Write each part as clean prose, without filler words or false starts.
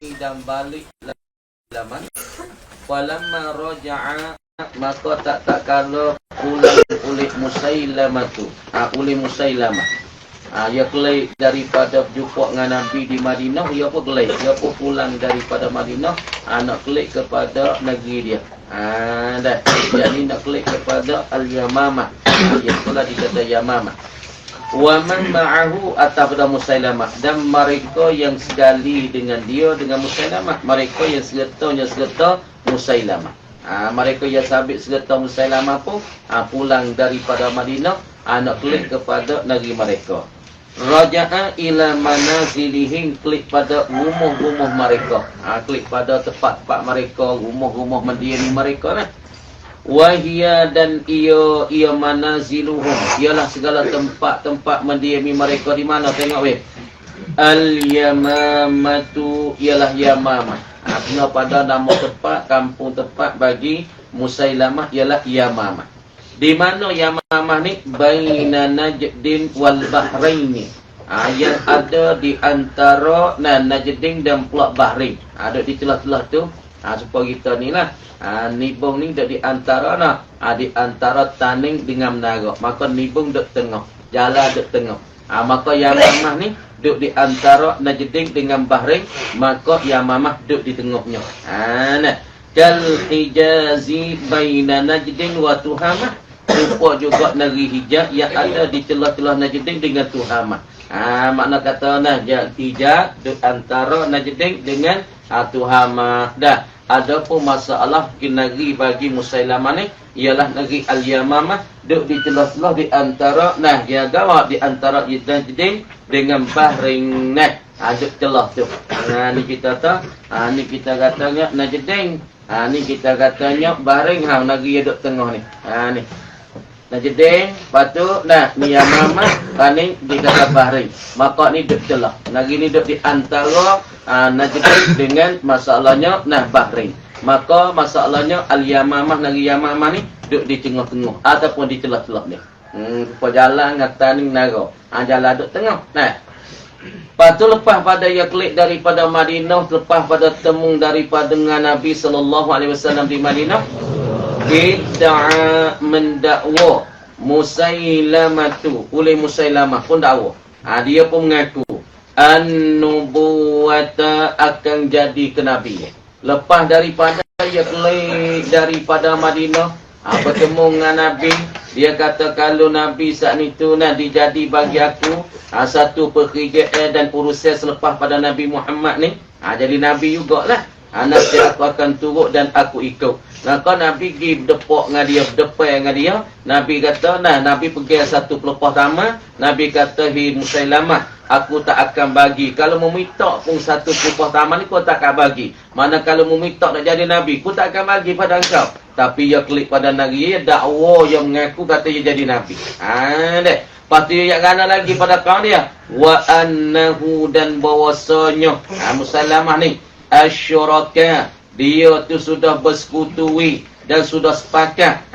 dan balik laman. Walamma raja'a, maka tak kala pulang oleh Musailamatu. Oleh Musailamah. Ia kelai daripada jumpa dengan Nabi di Madinah. Ia pun kelai. Ia pun pulang daripada Madinah. Nak klik kepada negeri dia. Dah. Jadi nak klik kepada Al-Yamamah. Ia pula dikata Yamamah. Wa man ma'ahu atapada Musailamah. Dan mereka yang sekali dengan dia, dengan Musailamah. Mereka yang serta Musailamah. Mereka yang sabit serta Musailamah pun pulang daripada Madinah. Nak klik kepada negeri mereka. Raja'a ila manazilihim, klik pada rumah-rumah mereka. Klik pada tempat-tempat mereka, rumah-rumah mendiami mereka lah. Wahia dan ia manaziluhum, ialah segala tempat-tempat mendiami mereka di mana, tengok weh. Al-Yamamatu, ialah Yamamah. Kena pada nama tempat, kampung tempat bagi Musailamah ialah Yamamah. Di mana Yamamah ni? Baina Najdin wal Bahrain. Yang ada di antara Najdin dan pula Bahrain. Ada di celah-celah tu. Supaya kita ni lah. Nibung ni di antara di antara Taning dengan Menara. Maka Nibung duduk tengah. Jalan duduk tengah. Maka Yamamah ni duduk di antara Najdin dengan Bahrain. Maka Yamamah duduk di tengahnya. Kal Hijazi baina Najdin wa Tuhamah. Rupa juga negeri Hijaz yang ada di celah-celah Najdin dengan Tuhamah. Makna kata Hijaz di antara Najdin dengan Tuhamah. Dah. Ada pun masalah negeri bagi Musailamah ni ialah negeri Al-Yamamah, duduk di celah-celah di antara di antara Najdin dengan Bahrain. Ada celah tu. Ni kita tahu, ni kita katanya Najdin. Ni kita katanya Bahrain, negeri yang duduk tengah ni. Ni Najdin, lepas ni Yamamah, ni dikata Bahrain. Maka ni duduk celah. Negeri ni duduk di antara Najdin dengan masalahnya Bahrain. Maka masalahnya Al-Yamamah, negeri Yamamah ni duduk di tengah-tengah ataupun di celah-celah ni. Jalan ngata ni Menara. Jalan duduk tengah. Lepas tu lepas pada ia klik daripada Madinah, lepas pada temu daripada dengan Nabi SAW di Madinah, Bid'a mendakwa Musailamatu, oleh Musailamah pun dakwa. Dia pun mengaku an-nubuwata, akan jadi kenabi. Lepas daripada ia kelik daripada Madinah, bertemu dengan Nabi, dia kata kalau Nabi saat itu dijadi bagi aku satu pekerjaan dan urusan selepas pada Nabi Muhammad ni, jadi Nabi jugalah. Nanti aku akan turut dan aku ikut. Maka Nabi pergi berdepak dengan dia. Nabi kata, Nabi pergi satu pelepah tamat. Nabi kata, hi Musailamah, aku tak akan bagi. Kalau meminta pun satu pelepah tamat ni, aku tak akan bagi. Mana kalau meminta nak jadi Nabi, aku tak akan bagi pada engkau. Tapi ia klik pada negeri, dakwa yang mengaku kata ia jadi Nabi. Lepas tu ia kena lagi pada kaum dia. Wa annahu, dan bahawasanya Musailamah ni asyuraka, dia tu sudah bersekutui dan sudah sepakat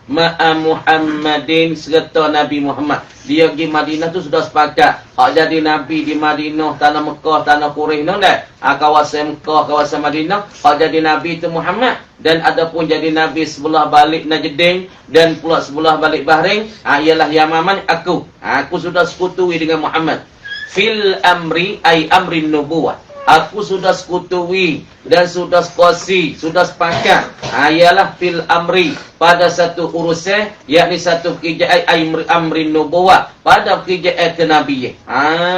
ma'a Muhammadin, serta Nabi Muhammad. Dia pergi Madinah tu sudah sepakat hak jadi Nabi di Madinah, tanah Mekah, tanah Quraisy kawasan Mekah, kawasan Madinah, hak jadi Nabi itu Muhammad. Dan ada pun jadi Nabi sebelah balik Najdin dan pula sebelah balik Bahrain, ialah Yamamah. Aku sudah sekutui dengan Muhammad fil amri, ay amrin nubuwah. Aku sudah sekutui dan sudah sekongsi, sudah sepakat. Ialah fil amri, pada satu urusan, yakni satu pekerjaan amrin nubuwah, pada pekerjaan kenabian.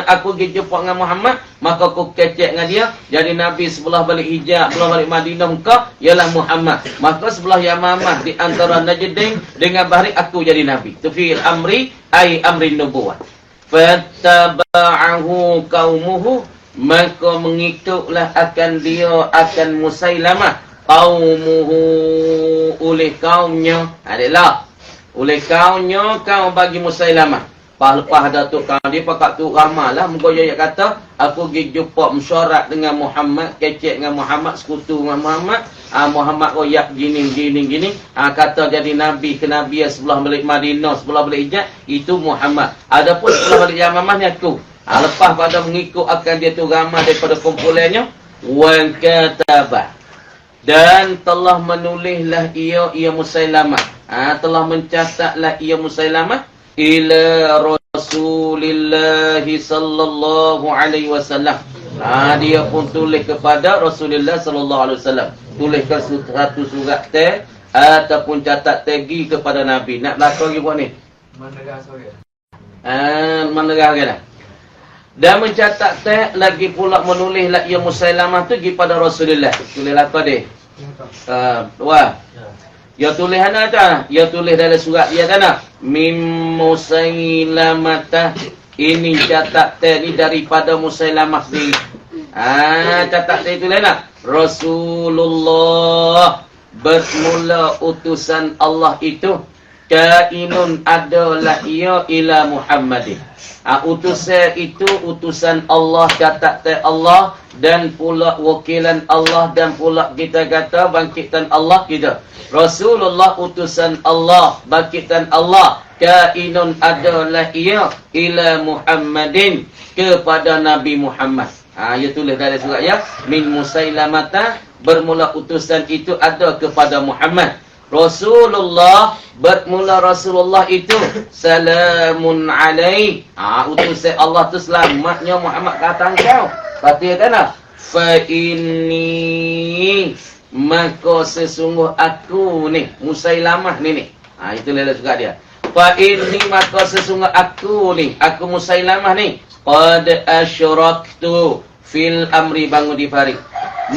Aku pergi jumpa dengan Muhammad, maka aku kecek dengan dia. Jadi Nabi sebelah balik Hijaz, sebelah balik Madinah engkau ialah Muhammad. Maka sebelah Yamamah di antara Najdin dengan Bahrain, aku jadi Nabi. Tu fil amri, ay amrin nubuwah. Fattaba'ahu qaumuhu, maka mengikutlah akan dia, akan Musailamah, qaumuhu, oleh kaumnya. Adalah oleh kaumnya, kaum bagi Musailamah. Lepas Datuk kaum dia pakat tu ramah lah. Muka dia kata, aku pergi jumpa mesyuarat dengan Muhammad, kecek dengan Muhammad, sekutu dengan Muhammad. Muhammad royak gini. Kata jadi Nabi, kenabian sebelah balik Madinah, sebelah balik Hijaz, itu Muhammad. Adapun sebelah balik Yamamah ni aku. Lepas pada mengikut akan dia tu ramah daripada kumpulannya, wa kataba, dan telah menulislah ia Musailamah, telah mencatatlah ia Musailamah ila Rasulillah sallallahu alaihi wasallam. Dia pun tulis kepada Rasulullah sallallahu alaihi wasallam. Tuliskan satu surat teh ataupun catat tagi kepada Nabi. Nak belakang lagi buat ni? Menerah sore. Menerah dah. Dan mencatat teh lagi pula menulislah ia Musailamah tu kepada Rasulullah. Tulislah apa dia? Wah. Ya tulis ana ta? Ya tulis dalam surat dia tak? Mim Musailamah. Ini catat teh ni daripada Musailamah sendiri. Catat teh tulis nak. Rasulullah, bermula utusan Allah itu, kainun adalah ia ila Muhammadin. Utusan itu utusan Allah, catat teh Allah, dan pula wakilan Allah, dan pula kita kata bangkitan Allah kita. Rasulullah utusan Allah, bangkitan Allah, kainun adalah ia ila Muhammadin, kepada Nabi Muhammad. Ia tulis dalam surat ya, min Musailamata, bermula utusan itu ada kepada Muhammad. Rasulullah, bermula Rasulullah itu salamun alaih. Utusan Allah tu selamatnya Muhammad kata engkau. Kata tak? Fa inni, maka sesungguh aku ni Musailamah ni. Itu dalam surat dia. Fa inni, maka sesungguh aku ni, aku Musailamah ni, qad asyraktu fil amri, bangun di farid.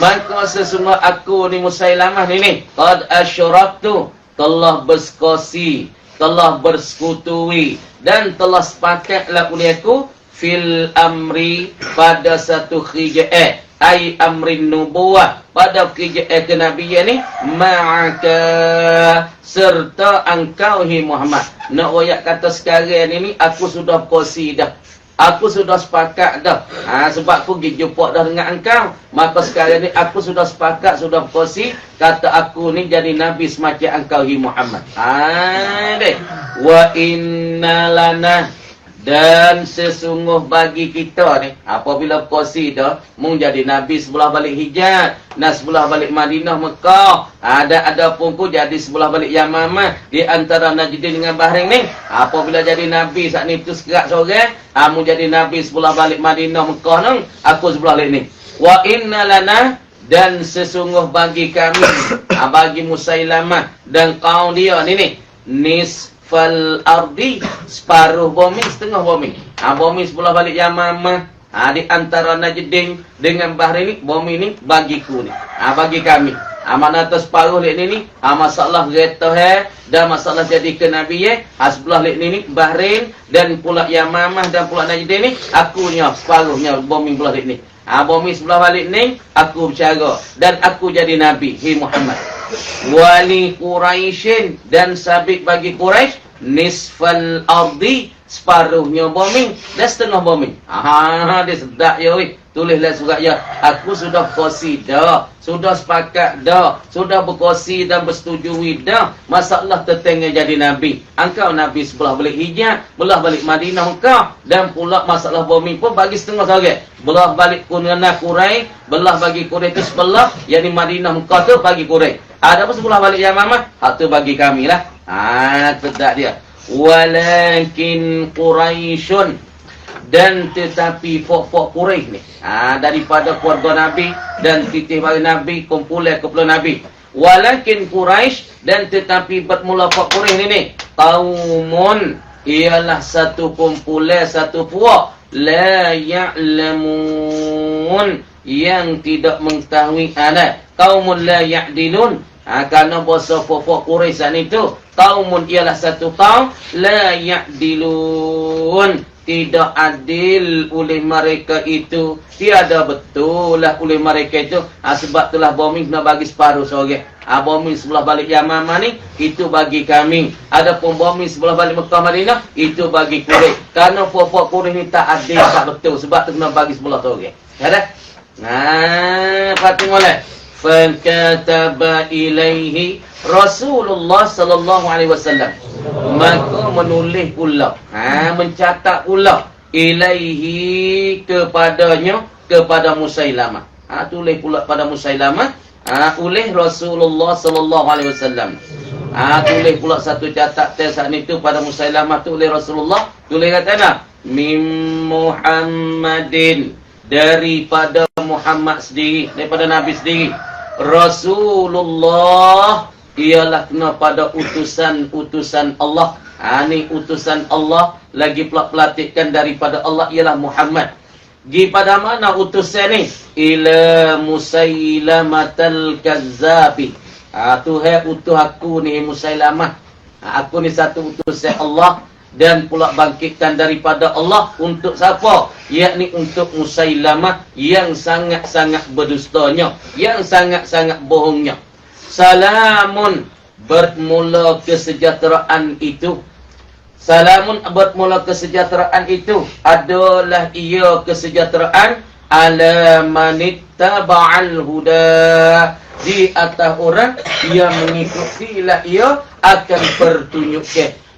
Maka sesungguh aku ni Musailamah ni qad asyraktu, telah bersekongsi, telah bersekutui, dan telah sepakatlah olehku fil amri, pada satu kerjaan, ai amrin nubuwah, pada kerjaan kenabian ni, ma'aka, serta engkau hi Muhammad. Nak ayat kata sekarang ni aku sudah berkongsi dah. Aku sudah sepakat dah. Sebab aku pergi jumpa dah dengan engkau. Maka sekarang ni aku sudah sepakat, sudah berkongsi. Kata aku ni jadi Nabi semacam engkau hi Muhammad. Wa inna lana, dan sesungguh bagi kita ni, apabila berkongsi dah, mung jadi Nabi sebelah balik Hijaz, dan sebelah balik Madinah, Mekah. Ada pun ku jadi sebelah balik Yamamah, di antara Najdin dengan Bahrain ni. Apabila jadi Nabi saat ni tu sekerat sore, mung jadi Nabi sebelah balik Madinah, Mekah nang, aku sebelah balik ni. Wa inna lana, dan sesungguh bagi kami, bagi Musailamah dan kaum dia ni, nisfal ardi, separuh bumi, setengah bumi. Bumi sebelah balik Yamamah, di antara Najdin dengan Bahrain ni, bumi ni bagiku ni, bagi kami. Mana atas separuh lek ni masalah kereta dan masalah jadi ke Nabi sebelah lek ni Bahrain, dan pula Yamamah, dan pula Najdin ni aku nya separuhnya bumi belah lek ni. Bumi sebelah balik ni aku bercara, dan aku jadi Nabi hi Muhammad. Wali Quraisyin, dan sabit bagi Quraisy, nisfal ardi, separuhnya bumi dan setengah bumi. Dia sedap ya weh. Tulislah surat ya. Aku sudah berkongsi dah, sudah sepakat dah, sudah berkongsi dan bersetujui dah masalah tentang jadi Nabi. Engkau Nabi sebelah balik Hijaz, belah balik Madinah engkau, dan pula masalah bumi pun bagi setengah sahaja. Belah balik Kunana Quraisy, belah bagi Quraisy itu sebelah, yang di Madinah engkau tu bagi Quraisy. Ada apa sebelah balik Yamamah, hak tu bagi kami lah. Tidak dia. Walakin Quraisyun, dan tetapi pok-pok Quraisy ni, daripada keluarga Nabi dan titih bagi Nabi, kumpulan kepada Nabi. Walakin Quraisy, dan tetapi bermula pok Quraisy ni, qaumun, ialah satu kumpulan, satu puak, la ya'lamun, yang tidak mengetahui anak. Qaumun la ya'dilun, kerana bahasa pok Quraisy itu, qaumun ialah satu kaum, la ya'dilun, tidak adil oleh mereka itu, tiada betul lah oleh mereka itu. Sebab itulah bumi kena bagi separuh seorang. Bumi sebelah balik Yamamah ni, itu bagi kami. Adapun bumi sebelah balik Mekah Madinah, itu bagi Quraisy. Kerana pokok Quraisy ni tak adil, tak betul. Sebab tu kena bagi sebelah seorang. Ya dah? Fatimah lah. Fakataba ilaihi Rasulullah sallallahu alaihi wasallam, maka menulis pula, mencatat pula ilaihi, kepadanya, kepada Musailamah. Tulis pula pada Musailamah oleh Rasulullah sallallahu alaihi wasallam. Tulis pula satu catatan saat itu pada Musailamah tu oleh Rasulullah. Tulis katanya Mim Muhammadin, daripada Muhammad sendiri, daripada Nabi sendiri. Rasulullah ialah kena pada utusan Allah. Ni utusan Allah, lagi pula pelatihkan daripada Allah ialah Muhammad. Gi pada mana utusan ni? Ila Musailamatal Kazzabi. Tuhan utuh aku ni Musailamah. Aku ni satu utusan Allah dan pula bangkitkan daripada Allah untuk siapa? Yakni untuk Musailamah yang sangat-sangat berdustanya, yang sangat-sangat bohongnya. Salamun, bermula kesejahteraan itu. Salamun, bermula kesejahteraan itu adalah ia kesejahteraan ala manittaba'al huda, di atas orang yang mengikutilah ia akan bertunjuk.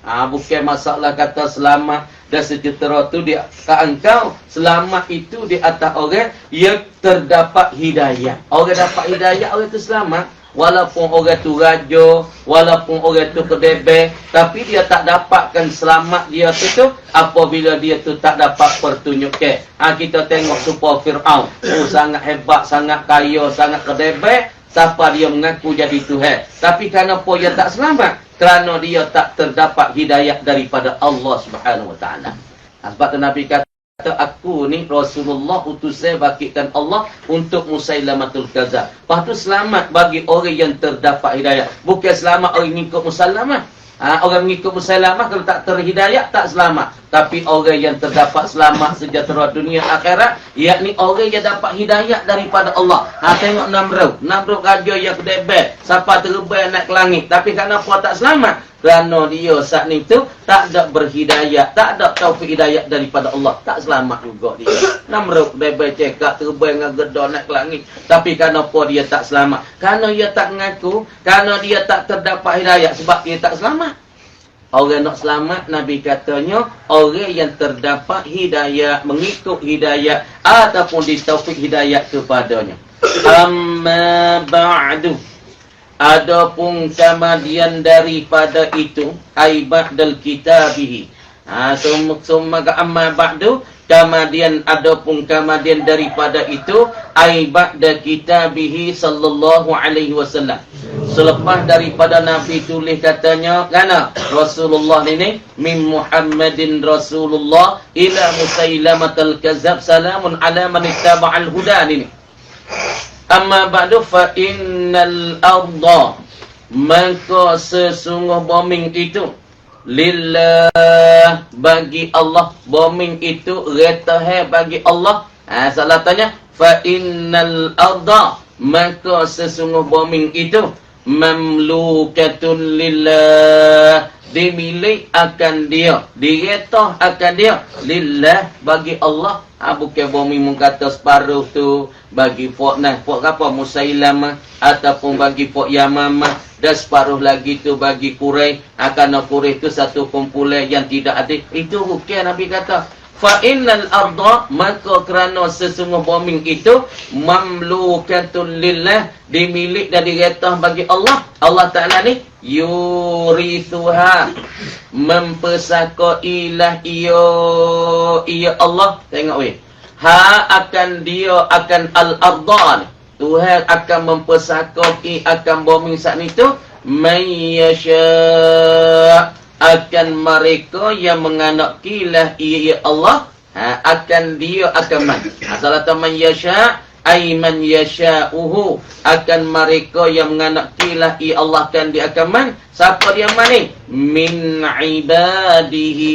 Bukan masalah kata selamat dan sejahtera tu di atas engkau. Selamat itu di atas orang yang terdapat hidayah. Orang dapat hidayah, orang itu selamat. Walaupun orang tu raja, walaupun orang tu kedebel, tapi dia tak dapatkan selamat dia tu apabila dia tu tak dapat pertunjukan. Kita tengok supaya Fir'aun, sangat hebat, sangat kaya, sangat kedebel, siapa dia mengaku jadi Tuhan. Tapi kenapa dia tak selamat? Kerana dia tak terdapat hidayah daripada Allah Subhanahu Wa Taala. Sebab tu Nabi kata, aku ni Rasulullah utusan bangkitkan Allah untuk Musailamatul Kazzab. Lepas tu selamat bagi orang yang terdapat hidayah. Bukan selamat orang mengikut Musailamah. Orang mengikut Musailamah kalau tak terhidayah tak selamat. Tapi orang yang terdapat selamat sejahtera dunia akhirat, yakni orang yang dapat hidayah daripada Allah. Tengok Namrud raja yang kedebel, siapa terbang naik ke langit, tapi kenapa tak selamat? Kerana dia saat ni tu tak ada berhidayah, tak ada taufik hidayah daripada Allah, tak selamat juga dia. Namrud kedebel cekak terbang dengan gedor naik ke langit, tapi kenapa dia tak selamat? Kerana dia tak mengaku, kerana dia tak terdapat hidayah, sebab dia tak selamat. Orang nak selamat, Nabi katanya orang yang terdapat hidayah, mengikut hidayah ataupun ditaufik hidayah kepadanya. Amma ba'du, adapun kemudian daripada itu, ai ba'dal kitabihi. Summa amma ba'du, kemudian adapun kemudian daripada itu, ai ba'da kitabihi sallallahu alaihi wasallam. Selepas daripada Nabi tulis katanya, kerana Rasulullah ini min Muhammadin Rasulullah ila Musailamatal Kazzab salamun ala man ittaba'al huda ini. Amma ba'du fa innal arda, maka sesungguh bombing itu lillah, bagi Allah. Bombing itu retahe bagi Allah. Salah tanya, fa innal arda, maka sesungguh bombing itu mamlukatun lillah, dimilik akan dia, diretah akan dia, lillah, bagi Allah. Bukan bumi mengkata separuh tu bagi Fok apa Musailamah, ataupun bagi Fok Yamamah, dan separuh lagi tu bagi Quraisy. Kerana Quraisy tu satu kumpulan yang tidak adil. Itu bukan Nabi kata. Fa innal arda, maka kerana sesungguh bombing itu mamlukatun lillah, dimilik dan diretah bagi Allah. Allah Ta'ala ni yurithuha, mempesakailah ia Allah. Tengok weh, akan dia, akan al-arda, Tuhan akan mempesakai, akan bombing saat itu mayyasha, akan mereka yang menganakilah ia Allah, akan dia akan man. Salatu man yasha ay man yasha'uhu, akan mereka yang menganakilah ia Allah akan dia akan man. Siapa dia man ni? Min ibadihi,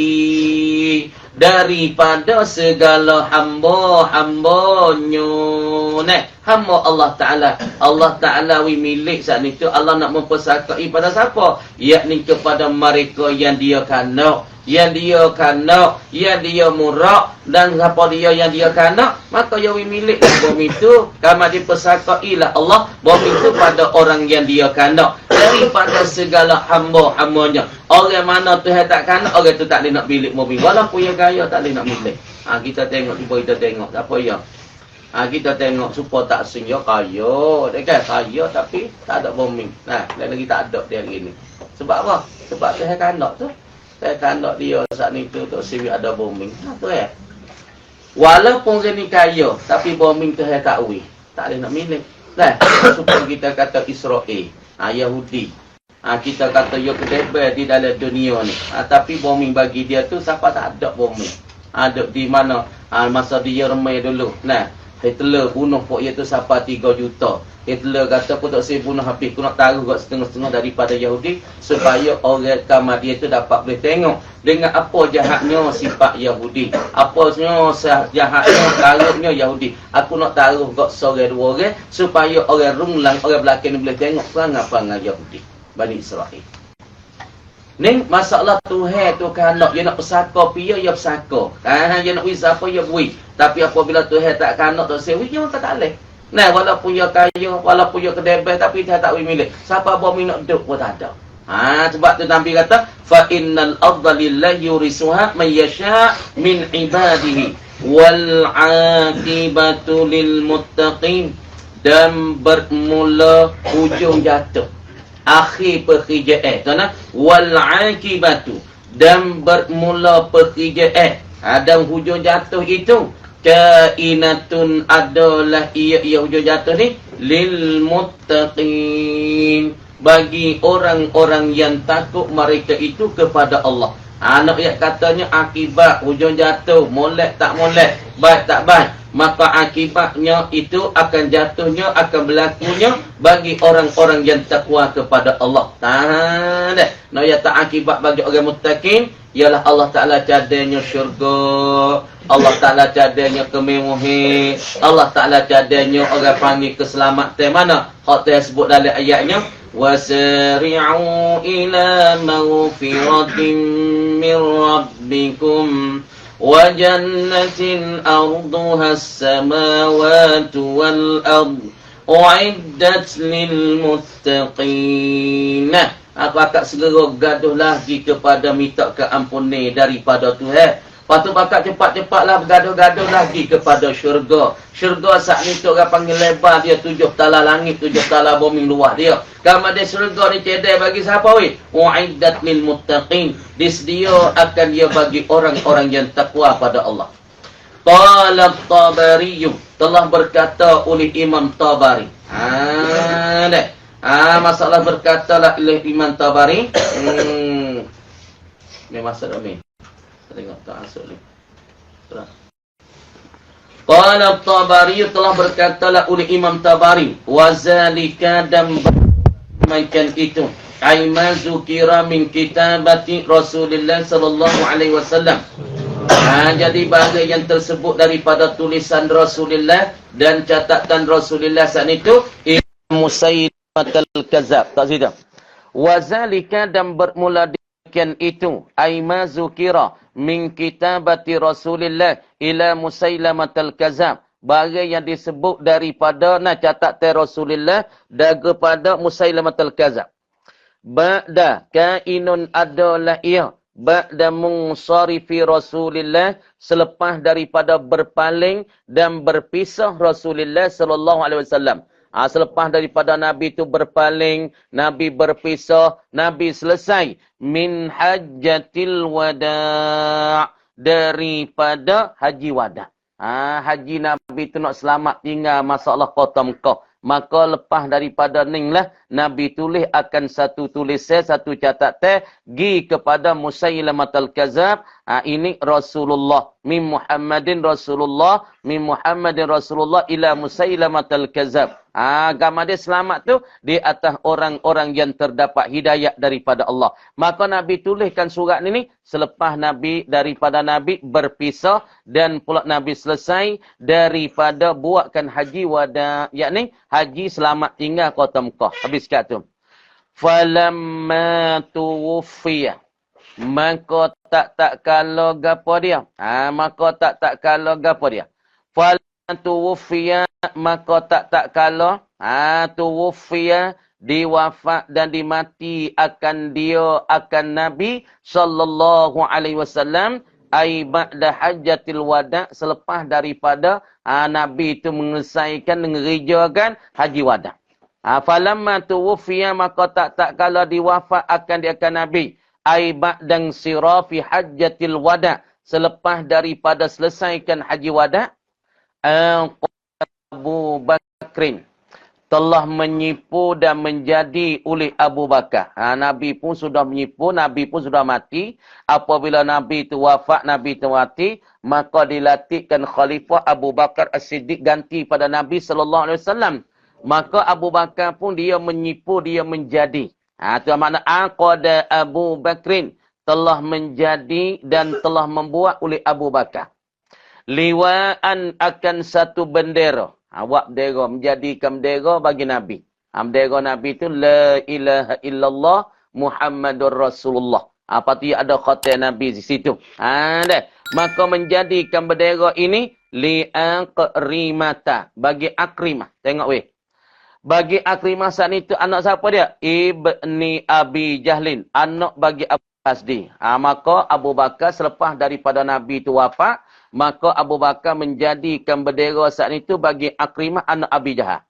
daripada segala hamba-hambanya. Hamba Allah Ta'ala. Allah Ta'ala milik saat itu. Allah nak mempersakai pada siapa? Yakni kepada mereka yang dia kanak, yang dia kanak, yang dia murak, dan siapa dia yang dia kanak, maka dia milik bumi itu. Kama dipersakailah Allah bumi itu pada orang yang dia kanak, daripada segala hamba-hambanya. Orang mana Tuhan tak kanak, orang tu tak boleh nak milik bumi. Walaupun dia kaya, tak boleh nak milik. Kita tengok, cuba kita tengok. Apa ya? Kita tengok supaya tak sing ya kaya. Dia kan kaya tapi tak ada bombing. Nah, lagi tak ada dia hari ni. Sebab apa? Sebab saya kandak tu. Saya kandak dia saat ni tu sini ada bombing. Tu Walaupun dia ni kaya, tapi bombing tu tak wih. Tak boleh nak milik. Nah, supaya kita kata Israel, Yahudi. Kita kata ya kedebel di dalam dunia ni. Tapi bombing bagi dia tu siapa tak ada bombing. Ada di mana masa dia remai dulu. Nah, Hitler bunuh pok iaitu siapa 3 juta. Hitler kata aku tak saya bunuh habis. Aku nak taruh kat setengah-setengah daripada Yahudi. Supaya orang kamar dia tu dapat boleh tengok. Dengan apa jahatnya sifat Yahudi. Apa jahatnya, karutnya Yahudi. Aku nak taruh kat seorang dua orang. Supaya orang runglang, orang belakang ni boleh tengok. Perangai-perangai Yahudi. Bani Israel. Ni masalah Tuhan tu kan nak dia nak pesaka pia ya pesaka. Dia nak wis apa ya bui. Tapi apabila Tuhan tak kan nak tak sewi dia tak boleh. Nah, walaupun dia kaya, walaupun dia kedebel tapi dia tak boleh milik. Siapa bawa minyak duk pun tak ada. Sebab tu Nabi kata fa innal arda lillahi yurisuha may yasha min ibadihi wal aqibatu lil muttaqin. Dan bermula hujung jatuh. Akhir pekerjaan tuan wal akibatu dan bermula pekerjaan dan hujung jatuh itu kainatun adalah ia hujung jatuh ni lil muttaqin bagi orang-orang yang takut mereka itu kepada Allah. Anak ayat katanya akibat hujung jatuh molek tak molek baik tak baik, maka akibatnya itu akan jatuhnya, akan berlakunya bagi orang-orang yang takwa kepada Allah. Nah, ya tak akibat bagi orang muttaqin ialah Allah Taala cadanya syurga, Allah Taala cadanya kemewahan, Allah Taala cadanya orang panggil keselamatan mana? Hak tersebut dalam ayatnya wasari'u ila maghfiratin min rabbikum wa jannatin arduha as-samawati wal ard uiddat lil muttaqin. Aku akan segera gaduh lagi kepada minta keampunan daripada Tuhan. Lepas tu bakal cepat-cepatlah bergaduh-gaduh lagi kepada syurga. Syurga saat ni tu orang panggil lebar dia 7 tala langit, 7 tala bumi luar dia. Kamu ada syurga ni cedai bagi siapa weh? Uiddat lil muttaqin. Disedia akan dia bagi orang-orang yang takwa pada Allah. Qala Tabari, telah berkata oleh Imam Tabari. Masalah berkatalah oleh Imam Tabari. Ni masalah ni. Tengok tak masuk ni. Qala Tabari, telah berkatalah oleh Imam Tabari, wa zalika dan macam itu ai ma zukira min kitabati Rasulullah sallallahu alaihi wasallam. Jadi bahagian yang tersebut daripada tulisan Rasulullah dan catatan Rasulullah saat itu Musailatul Kadzab. Tak sida. Wa zalika dan bermula demikian itu ai ma zukira min kitabati Rasulillah ila Musailamatul Kadzab. Bahagian yang disebut daripada catatan Rasulillah dan kepada Musailamatul Kadzab. Ba'da kainun adalah ia. Ba'da munsarifi Rasulillah, selepas daripada berpaling dan berpisah Rasulullah sallallahu alaihi wasallam. Selepas daripada Nabi itu berpaling, Nabi berpisah, Nabi selesai min hajjatil wada' daripada haji wada'. Haji Nabi itu nak selamat tinggal masalah kota Mekah. Maka lepas daripada ning lah Nabi tulis akan satu tulisan, satu catatan gi kepada Musailamatul Kadzab. Ini Rasulullah min Muhammadin Rasulullah ila Musailamatul Kadzab. Agama dia selamat tu di atas orang-orang yang terdapat hidayah daripada Allah. Maka Nabi tuliskan surat ini selepas Nabi daripada Nabi berpisah dan pula Nabi selesai daripada buatkan haji wada, yakni haji selamat tinggal kota Mekah. Habis kat tu. Falamma tuwfiya, maka tak kala gapo dia. Maka tak kala gapo dia. Tuwfiya, maka tak kala tuwfiya, diwafat dan dimati akan dia, akan Nabi sallallahu alaihi wasallam ai ba'da hajjatil wada, selepas daripada Nabi itu menyelesaikan, mengerjakan haji wada. Falamma tuwfiya maka tak kala diwafat akan Nabi. Ai ba'dan sirafi hajjatil wada. Selepas daripada selesaikan haji wada. Abu Bakrin telah menyipu dan menjadi oleh Abu Bakar. Nabi pun sudah menyipu, Nabi pun sudah mati. Apabila Nabi itu wafat, Nabi itu mati, maka dilatihkan Khalifah Abu Bakar As-Siddiq ganti pada Nabi SAW. Maka Abu Bakar pun dia menyipu, dia menjadi. Itu makna aqada Abu Bakrin telah menjadi dan telah membuat oleh Abu Bakar. Liwaan akan satu bendera. Awak bendera, menjadikan bendera bagi Nabi. Bendera Nabi itu La ilaha illallah Muhammadur Rasulullah. Apa tu ada khatam Nabi di situ. Maka menjadikan bendera ini li'aqrimata. Bagi Akrimah. Tengok weh. Bagi Akrimah saat itu anak siapa dia? Ibni Abi Jahlin. Anak bagi Abu Asdi. Maka Abu Bakar selepas daripada Nabi itu wafat, maka Abu Bakar menjadikan bendera saat itu bagi Akrimah anak Abi Jahal.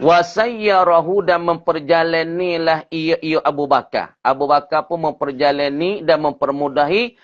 Wasayyarahu dan memperjalanilah ia Abu Bakar. Abu Bakar pun memperjalani dan mempermudahi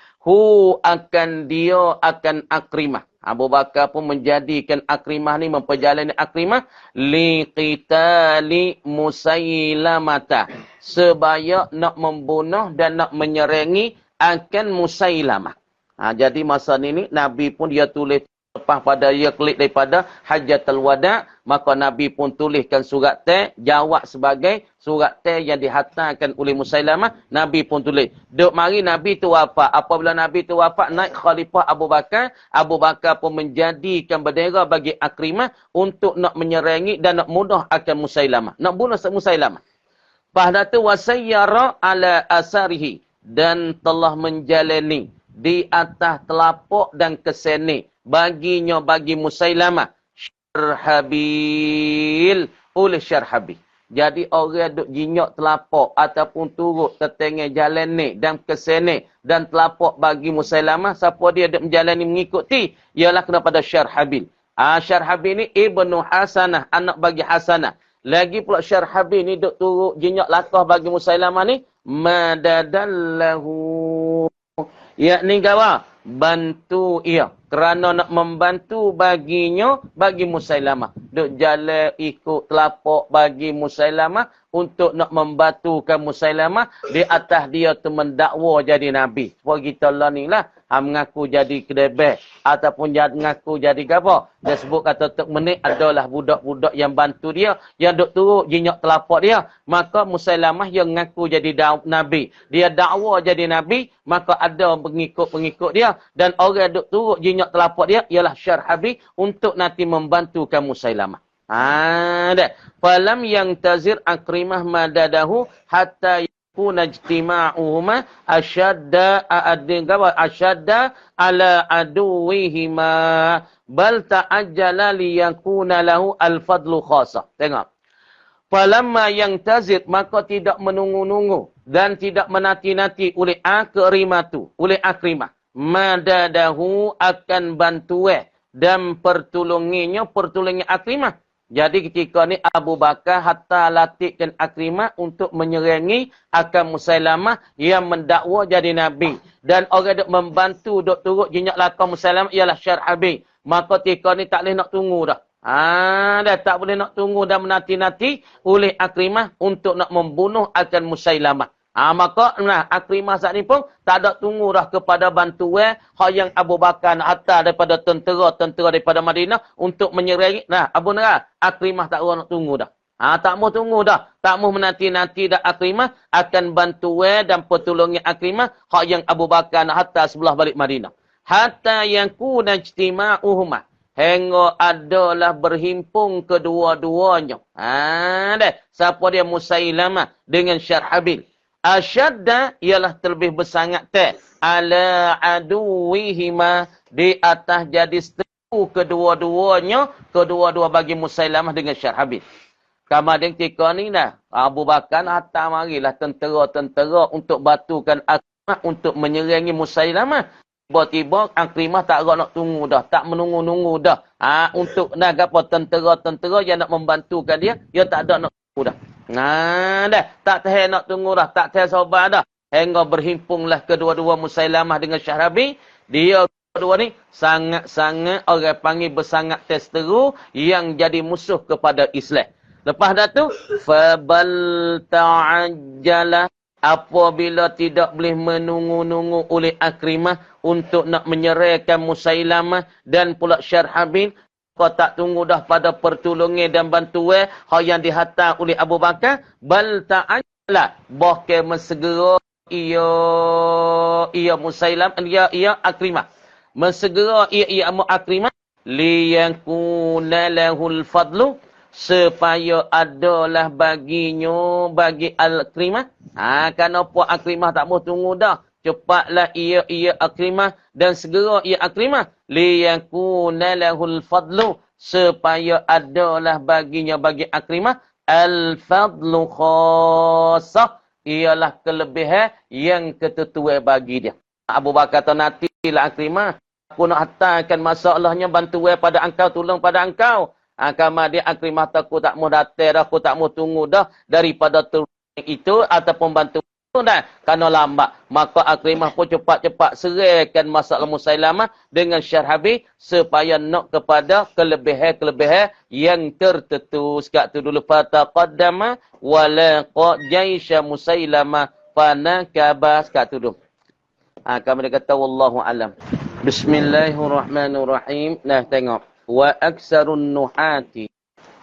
akan Akrimah. Abu Bakar pun menjadikan Akrimah ni, memperjalani Akrimah liqitali Musailamata. Sebaya nak membunuh dan nak menyerangi akan Musailamah. Jadi masa ni Nabi pun dia tulis lepas pada dia klik daripada Hajjatul Wada, maka Nabi pun tuliskan surat teh, jawab sebagai surat teh yang dihantarkan oleh Musailamah. Nabi pun tulis. Duk mari Nabi tu wafat. Apabila Nabi tu wafat, naik Khalifah Abu Bakar. Abu Bakar pun menjadikan bendera bagi Akrimah untuk nak menyerangi dan nak mudah akan Musailamah. Nak bunuh Musailamah. Pada tu wasayyara ala asarihi. Dan telah menjalani di atas telapak dan keseni baginya bagi Musailamah Syarhabil oleh Syarhabil. Jadi orang duk jinyok telapak ataupun turut tetengah jalan ni dan keseni dan telapak bagi Musailamah, siapa dia duk menjalani mengikuti ialah kepada Syarhabil. Syarhabil ni Ibnu Hasanah, anak bagi Hasanah. Lagi pula Syarhabil ni duk turut jinyok lakah bagi Musailamah ni madadallahu, yakni gawa bantu ia kerana nak membantu baginya bagi Musailamah. Duk jalan ikut telapak bagi Musailamah untuk nak membantukan Musailamah di atas dia tu mendakwa jadi nabi. Sebab kita lah ni lah mengaku jadi kedebeh ataupun mengaku jadi apa. Dia sebut kata tok menik adalah budak-budak yang bantu dia, yang duk turut jinyak telapak dia. Maka Musailamah yang mengaku jadi nabi, dia dakwa jadi nabi, maka ada pengikut-pengikut dia dan orang duk turut jinyak telapak dia ialah Syarhabi untuk nanti membantukan Musailamah. Falam yang tazir Akrimah madadahu hatta yakuna ijtima'uhuma ashadda ala aduwihima bal ta'ajjala liyakuna lahu al-fadlu khasa. Tengok. Falamma yang tazir, maka tidak menunggu-nunggu dan tidak menanti-nanti oleh Akrimah madadahu akan bantuan dan pertolongan Akrimah. Jadi ketika ni Abu Bakar hatta latihkan Akrimah untuk menyerangi akan Musailamah yang mendakwa jadi nabi. Dan orang duk membantu duk turut jinyak lakah Musailamah ialah Syarhabi. Maka ketika ni tak boleh nak tunggu dah. Dah tak boleh nak tunggu dan menanti-nanti oleh Akrimah untuk nak membunuh akan Musailamah. Maka Akrimah saat ni pun tak ada tunggu dah kepada bantuan yang Abu Bakar nak hantar daripada tentera daripada Madinah untuk menyerangi. Akrimah tak nak tunggu dah. Tak mau tunggu dah. Tak mau menanti-nanti dah Akrimah akan bantuan dan pertolongan Akrimah yang Abu Bakar nak hantar sebelah balik Madinah. Hatta yang kuna ijtima'uhumah. Hingga adalah berhimpun kedua-duanya. Siapa dia? Musailamah dengan Syarhabil. Asyadda ialah terlebih bersangat ala aduwihima di atas jadi seteru kedua-dua bagi Musailamah dengan Syarhabil. Kemudian ketika ni Abu Bakar hantar marilah tentera-tentera untuk batukan Akrimah untuk menyerangi Musailamah tiba-tiba Akrimah tak nak tunggu dah. Tak menunggu-nunggu dah. Untuk nak apa tentera-tentera yang nak membantukan dia. Dia tak ada nak tunggu dah. Dah. Tak tahan nak tunggu dah. Tak tahan sabar dah. Hingga berhimpunglah kedua-dua Musailamah dengan Syahrabi. Dia kedua ni sangat-sangat orang panggil bersangat testeru yang jadi musuh kepada Islam. Lepas dah tu, fabal ta'ajjala, apabila tidak boleh menunggu-nunggu oleh Akrimah untuk nak menyerahkan Musailamah dan pula Syarhabil, kau tak tunggu dah pada pertolongan dan bantuan yang dihantar oleh Abu Bakar, bal ta'ajjala, bahkan mesegera ia Musailam, ia Akrimah. Mesegera ia Akrimah liyakuna lahul fadlu, supaya adalah baginya bagi Akrimah. Kenapa Akrimah tak mau tunggu dah? Cepatlah ia Akrimah dan segera ia Akrimah liyakuna lahul fadlu, supaya adalah baginya bagi Akrimah al-fadlu khassah, ialah kelebihan yang ketentuan bagi dia. Abu Bakar kata, nantilah Akrimah, aku nak hantarkan masalahnya bantuan pada engkau, tolong pada engkau. Kamar dia Akrimah, aku tak mau datang dah, aku tak mau tunggu dah daripada itu ataupun bantuan dah. Kerana lambat. Maka Akrimah pun cepat-cepat serahkan masalah Musailamah dengan Syarhabi supaya nak kepada kelebihan-kelebihan yang tertentu. Sekat tu dulu fataqaddama walaqa jaisha Musailamah fanakaba. Sekat tu dulu. Kami kata wallahu alam. Bismillahirrahmanirrahim. Nah, tengok. Wa aksarun nuhati,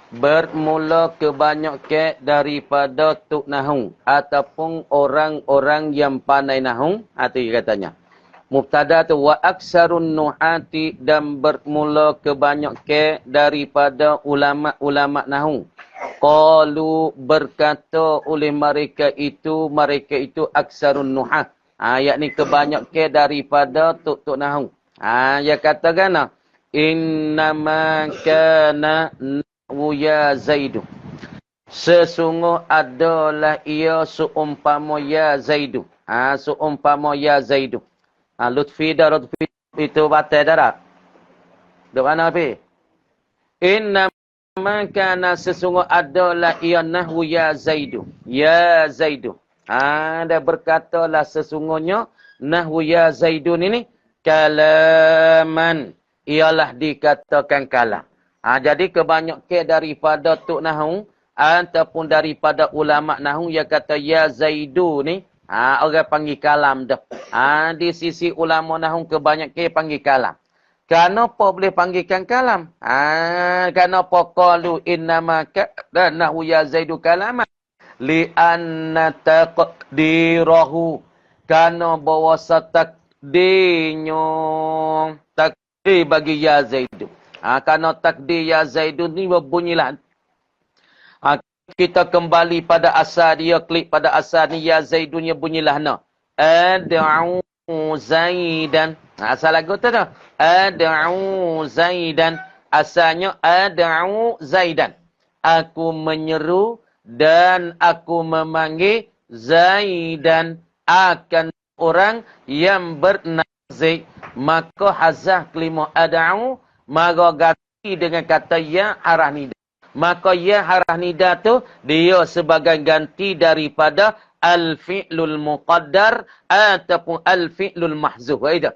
bermula kebanyakan daripada tuk nahung ataupun orang-orang yang pandai nahung. Itu katanya. Mubtada tu wa aksarun nuhati, dan bermula kebanyakan daripada ulama-ulama nahung. Qalu, berkata oleh mereka itu aksarun nuhat. Yakni kebanyakan daripada tuk nahung. Dia katakan innama kana ya Zaidu, sesungguh adalah ia seumpama ya Zaidu. Seumpama ya Zaidu. Lutfi itu batal darat. Di mana api? Innama kana, sesungguh adalah ia nahwu ya Zaidu. Ya Zaidu. Dia berkatalah sesungguhnya nahwu ya Zaidun ini kalaman, ialah dikatakan kalam. Jadi kebanyakan daripada tuk nahung ataupun daripada ulama nahung yang kata ya Zaidu ni, orang panggil kalam dah. Di sisi ulama nahung kebanyakan panggil kalam. Kenapa boleh panggilkan kalam? Kenapa qalu innama kana nahwu ya Zaidu kalaman? Li anna taqdirahu, kana bahawa takdirnya bagi ya Zaidu. Kerana takdir ya Zaidu ni berbunyilah. Kita kembali pada asal dia, klik pada asal ni ya Zaidunya bunyilah na. Ad'u Zaidan. Asal lagu tu dah. Ad'u Zaidan. Asalnya ad'u Zaidan. Aku menyeru dan aku memanggil Zaidan, akan orang yang bernama Zaid. Maka hazah kelima ad'u, maka ganti dengan kata ya harah nida. Maka ya harah nida tu dia sebagai ganti daripada al-fi'lul muqaddar ataupun al-fi'lul mahzuf. Itu.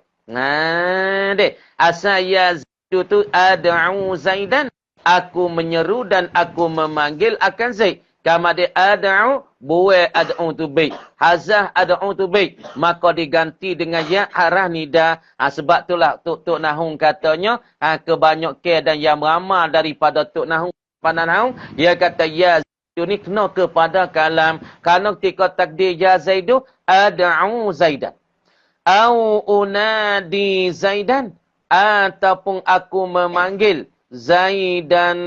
Dek. Asal ya Zaidu tu ad'u Zaidan, aku menyeru dan aku memanggil akan Zaid. Kama dia ad'u, buai ad'u tu baik. Hazah ad'u tu baik. Maka diganti dengan ya harah nida. Sebab itulah Tuk Nahung katanya, kebanyakan dan yang ramai daripada Tuk Nahung, pandai Nahung, dia kata ya Zaidu ni kena kepada kalam. Kerana ketika takdir ya Zaidu, ad'u Zaidan. Au unadi Zaidan. Ataupun aku memanggil Zaidan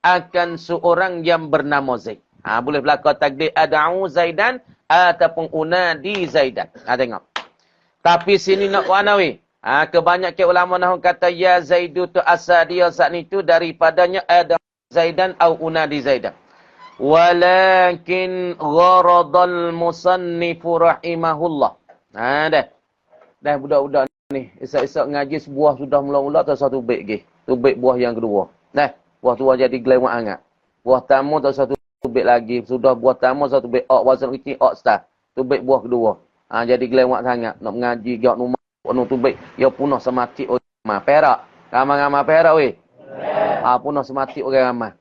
akan seorang yang bernama Zaid. Boleh berlaku takdir ad'u Zaidan ataupun unadi Zaidan. Tengok. Tapi sini nak wanawi. Kebanyakan ulama nahwu kata ya Zaidu tu asal dia saat itu daripadanya ad'u Zaidan atau unadi Zaidan. Walakin gharadal musannifu rahimahullah. Dah budak-budak ni. Esok-esok ngaji sebuah sudah mula-mula atau satu baik lagi. Tu baik buah yang kedua. Nah, buah tua jadi gelewak hangat. Buah tamu atau satu baik lagi. Sudah buah tamu satu baik. Wasan kecil, star. Tu baik buah kedua. Jadi gelewak sangat. Nak mengaji, gak rumah. Tu baik. Ya punah semati orang perak. Ramai-ramai perak weh. Punah semati orang ramai.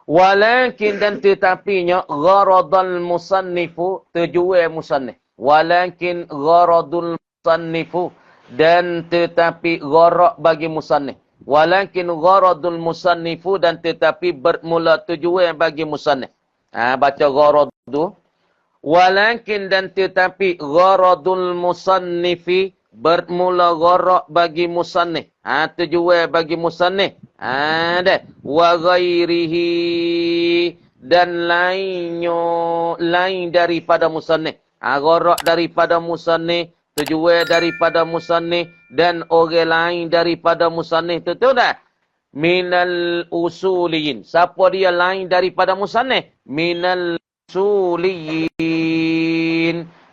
Walakin dan tetapinya gharadul musannifu tujuan musannif. Walakin gharadul musannifu dan tetapi gharad bagi musannif. Walakin gharadul musannifu dan tetapi bermula tujuan bagi musannif. Baca gharad tu. Walakin dan tetapi gharadul musannifi bermula gharad bagi musannif. Tujuan bagi musannif. Ada wa ghairihi dan lain daripada musannif. Gharad daripada musannif, tujuan daripada musannif dan orang lain daripada musannif tu dah. Minal usuliyin. Siapa dia lain daripada musannif? Minal usuliyin.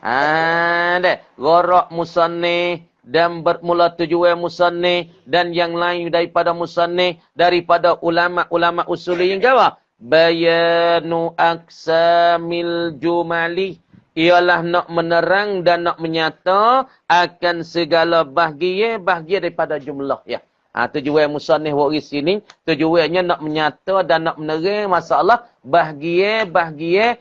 Ada gharad musannif dan bermula tujuan musannif dan yang lain daripada musannif daripada ulama-ulama usuliyin apa? Bayanu aqsamil jumali ialah nak menerang dan nak menyata akan segala bahagia daripada jumlah ya. Tujuan musannif waris sini tujuannya nak menyata dan nak menerang masalah bahagia bagi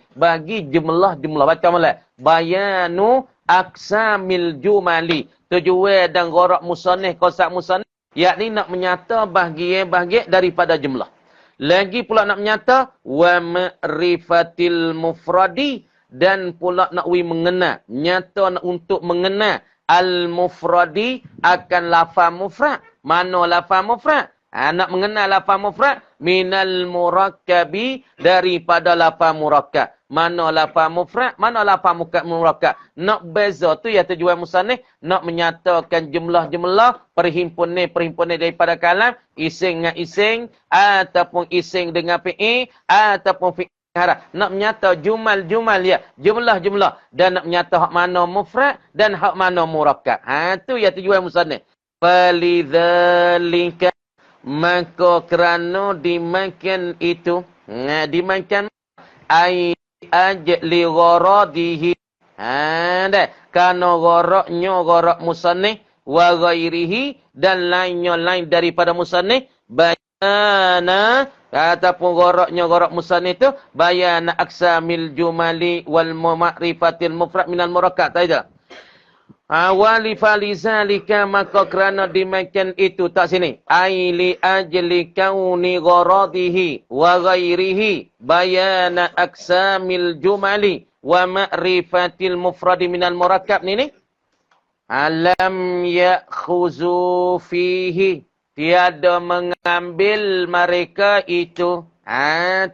jumlah baca molek. Bayanu aqsamil jumali. Tujuan dan gharad musannif, konsep musannif, yakni nak menyata bahagia daripada jumlah. Lagi pula nak menyata wa ma'rifatil mufradi dan pula nak mengenal, nyata untuk mengenal al-mufradi akan lafaz mufrad. Mana lafaz mufrad? Nak mengenal lafaz mufrad minal murakkabi daripada lafaz murakkab. Mana lafaz mufrad, mana lafaz murakkab. Nak beza tu ya tujuan musannif nak menyatakan jumlah-jumlah perhimpunan daripada kalam ising dengan ising ataupun ising dengan fi'il ataupun fi'il haraf. Nak menyata jumal ya, jumlah dan nak menyata hak mana mufrad dan hak mana murakkab. Tu ya tujuan musannif. Falidzalika maka kerana dimakan itu dimakan ai ajli gharadihi karena gharad musannif wa ghairihi dan lain daripada musannif bayana ataupun gharad musannif itu bayana aqsamil jumali wal ma'rifatil mufrad minal murakkab tak wali falizalika maka kerana dimakan itu tak sini aili ajli kauni gharadihi wa ghairihi bayana aqsamil jumali wa ma'rifatil mufradi minal murakkab ni alam ya'khuzu fihi tiada mengambil mereka itu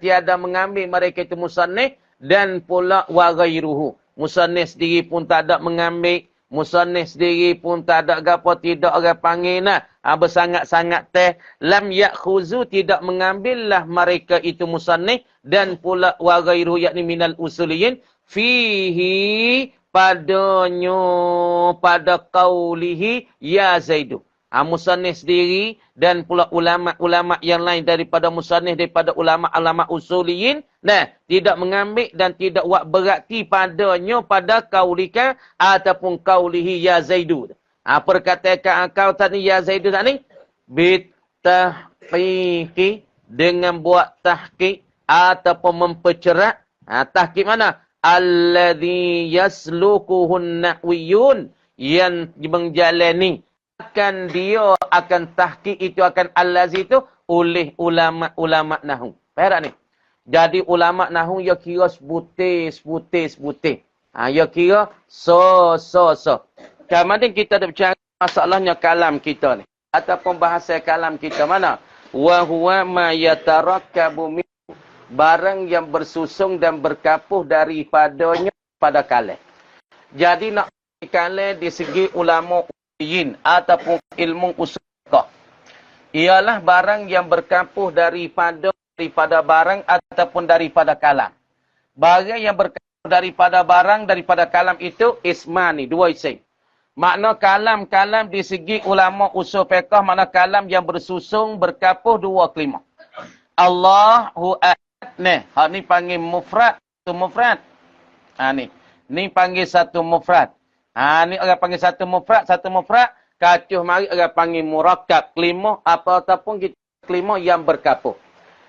tiada mengambil mereka itu musannif dan pula wa ghairuhu musannif sendiri pun tak ada mengambil. Musannif sendiri pun tak ada gapo tidak orang panggil nah. Bersangat-sangat teh. Lam ya'khuzu tidak mengambillah mereka itu musannif. Dan pula wa ghairu yakni minal usuliyin. Fihi padanya pada qaulihi ya Zaidu. Musannif sendiri dan pula ulama-ulama yang lain daripada musannif daripada ulama-ulama usuliyin tidak mengambil dan tidak buat berarti padanya pada qaulika ataupun qaulihi ya Zaidu. Perkataan kau tadi ya Zaidu tadi bitahqiqi dengan buat tahqiq ataupun mempercerak. Tahqiq mana? Alladhi yaslukuhun nahwiyun yang menjalani akan dia akan tahqiq itu akan allazi itu oleh ulama nahwu. Faham ni? Jadi ulama nahwu dia kira sebutir. Dia kira so. Kemudian kita ada bicara masalahnya kalam kita ni ataupun bahasa kalam kita mana? Wa huwa ma yatarakkabu min barang yang bersusung dan berkapuh daripadanya pada kalam. Jadi nak kalam di segi ulama ataupun ilmu usul ialah barang yang berkampuh daripada barang ataupun daripada kalam. Barang yang berkampuh daripada barang daripada kalam itu ismani, dua isim. Makna kalam-kalam di segi ulama usul fiqh, makna kalam yang bersusung, berkapuh dua kalimah. Allahu ahad. Hak ni panggil mufrad, satu mufrad. Ni. Ni panggil satu mufrad. Ni orang panggil satu mufrad. Kacuh mari orang panggil murakkab, kelimah ataupun kita kelimah yang berkapuh.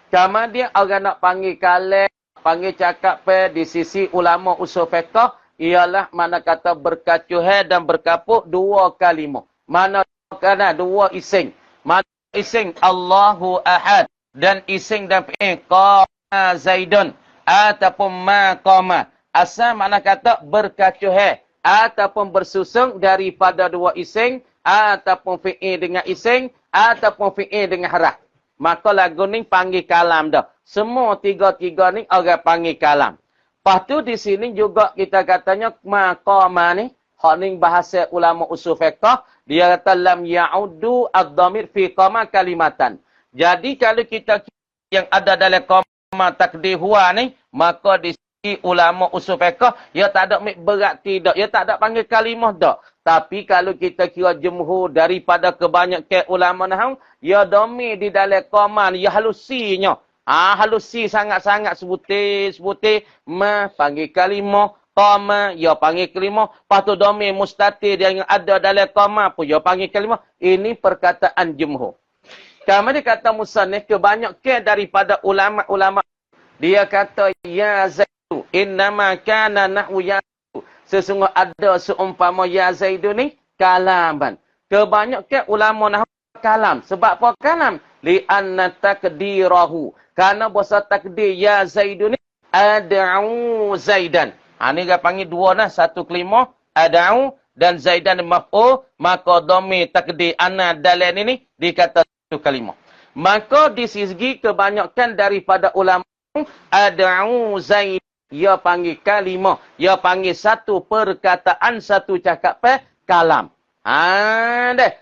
Kemudian orang nak panggil kalam, panggil cakap di sisi ulama usul fiqh ialah mana kata berkacuh dan berkapuh dua kalimah. Mana kena dua ising. Mana ising Allahu ahad dan ising dan fi'il qama Zaidun ataupun ma qama. Asal mana kata berkacuh ataupun bersusung daripada dua ising ataupun fi'il dengan ising ataupun fi'il dengan haraf. Maka lagu ni panggil kalam dah. Semua tiga-tiga ni orang panggil kalam. Lepas tu di sini juga kita katanya maqama ni, hak ni bahasa ulama usul fiqh, dia kata lam ya'uddu ad-dhamir fi qama kalimatan. Jadi kalau kita yang ada dalam qama takdir huwa ni, maka di sini ulama usul fiqh, ia tak ada berarti dak, ia tak ada panggil kalimah dak. Tapi kalau kita kira jumhur daripada kebanyakan ulama nahwu, ia dhamir di dalam qama ni, ia halusinya. Halusi sangat-sangat sebutir panggil kalimah, qama, ya panggil kalimah, lepas tu dhamir mustatir yang ada dalam qama pun ya panggil kalimah. Ini perkataan jumhur. Kemudian kata musannif, kebanyakan daripada ulama-ulama dia kata ya Zaidu innama kana nahwu ya Zaidu. Sesungguh ada seumpama ya Zaidu ni kalaman. Kebanyakan ulama nahwu kalam. Sebab apa kalam? Li'anna takdirahu. Karena bahasa takdir ya Zaidu ni ad'u Zaidan. Ni dia panggil dua nah, satu kelimah ad'u dan Zaidan maf'ul, maka dhamir takdir ana dalam ini dikata satu kalimah. Maka di segi kebanyakan daripada ulama ad'u Zaid, ia panggil kalimah, ia panggil satu perkataan, satu cakapan kalam.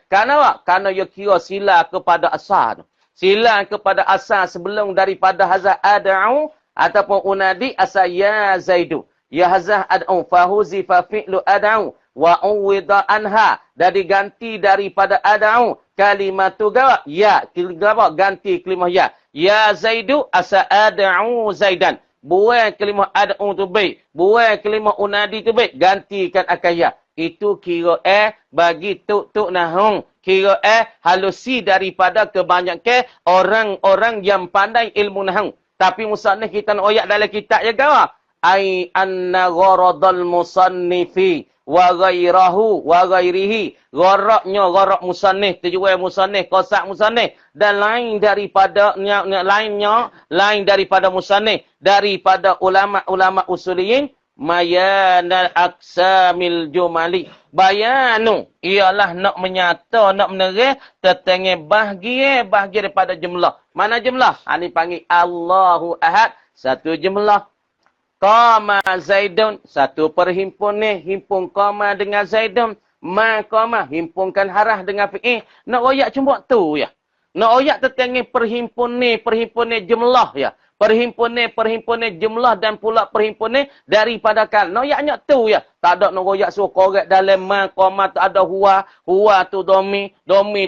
Karena apa? Karena ia kira sila kepada asal. Sila kepada asal sebelum daripada hazah ad'u ataupun unadi asal ya Zaidu. Ya hazah ad'u fahuzifa fi'lu ad'u wa uwida anha. Dan diganti daripada ad'u kalimatu gawa ya. Ganti kalimah ya. Ya Zaidu asal ad'u Zaidan. Buang kalimah ad'u tu baik. Buang kalimah unadi tu baik. Gantikan akan ya. Itu kira bagi tuk-tuk nahung. Kira halusi daripada kebanyakan orang-orang yang pandai ilmu nahwu. Tapi musannif kita nak ayat dalam kitab je gawa. Ai anna gharadal musannifi wa ghairahu wa ghairihi. Gharak musannif, tujuan musannif, qasak musannif dan lain daripada lain daripada musannif, daripada ulama-ulama usuliyin mayanal aksamil jumali. Bayanu ialah nak menyata, nak menerang tentang bahagia daripada jumlah. Mana jumlah? Ini panggil Allahu ahad, satu jumlah. Qama Zaidun, satu perhimpun ni, himpun qama dengan Zaidun. Ma qama, himpunkan harah dengan fi'il. Nak royak cuma tu ya. Nak royak tentang perhimpun ni jumlah ya. Perhimpun ni jumlah dan pula perhimpun ni daripada kal. Noyaknya tu ya. Tak ada nak royak suruh korek dalam ma, qama tu ada huwa tu domi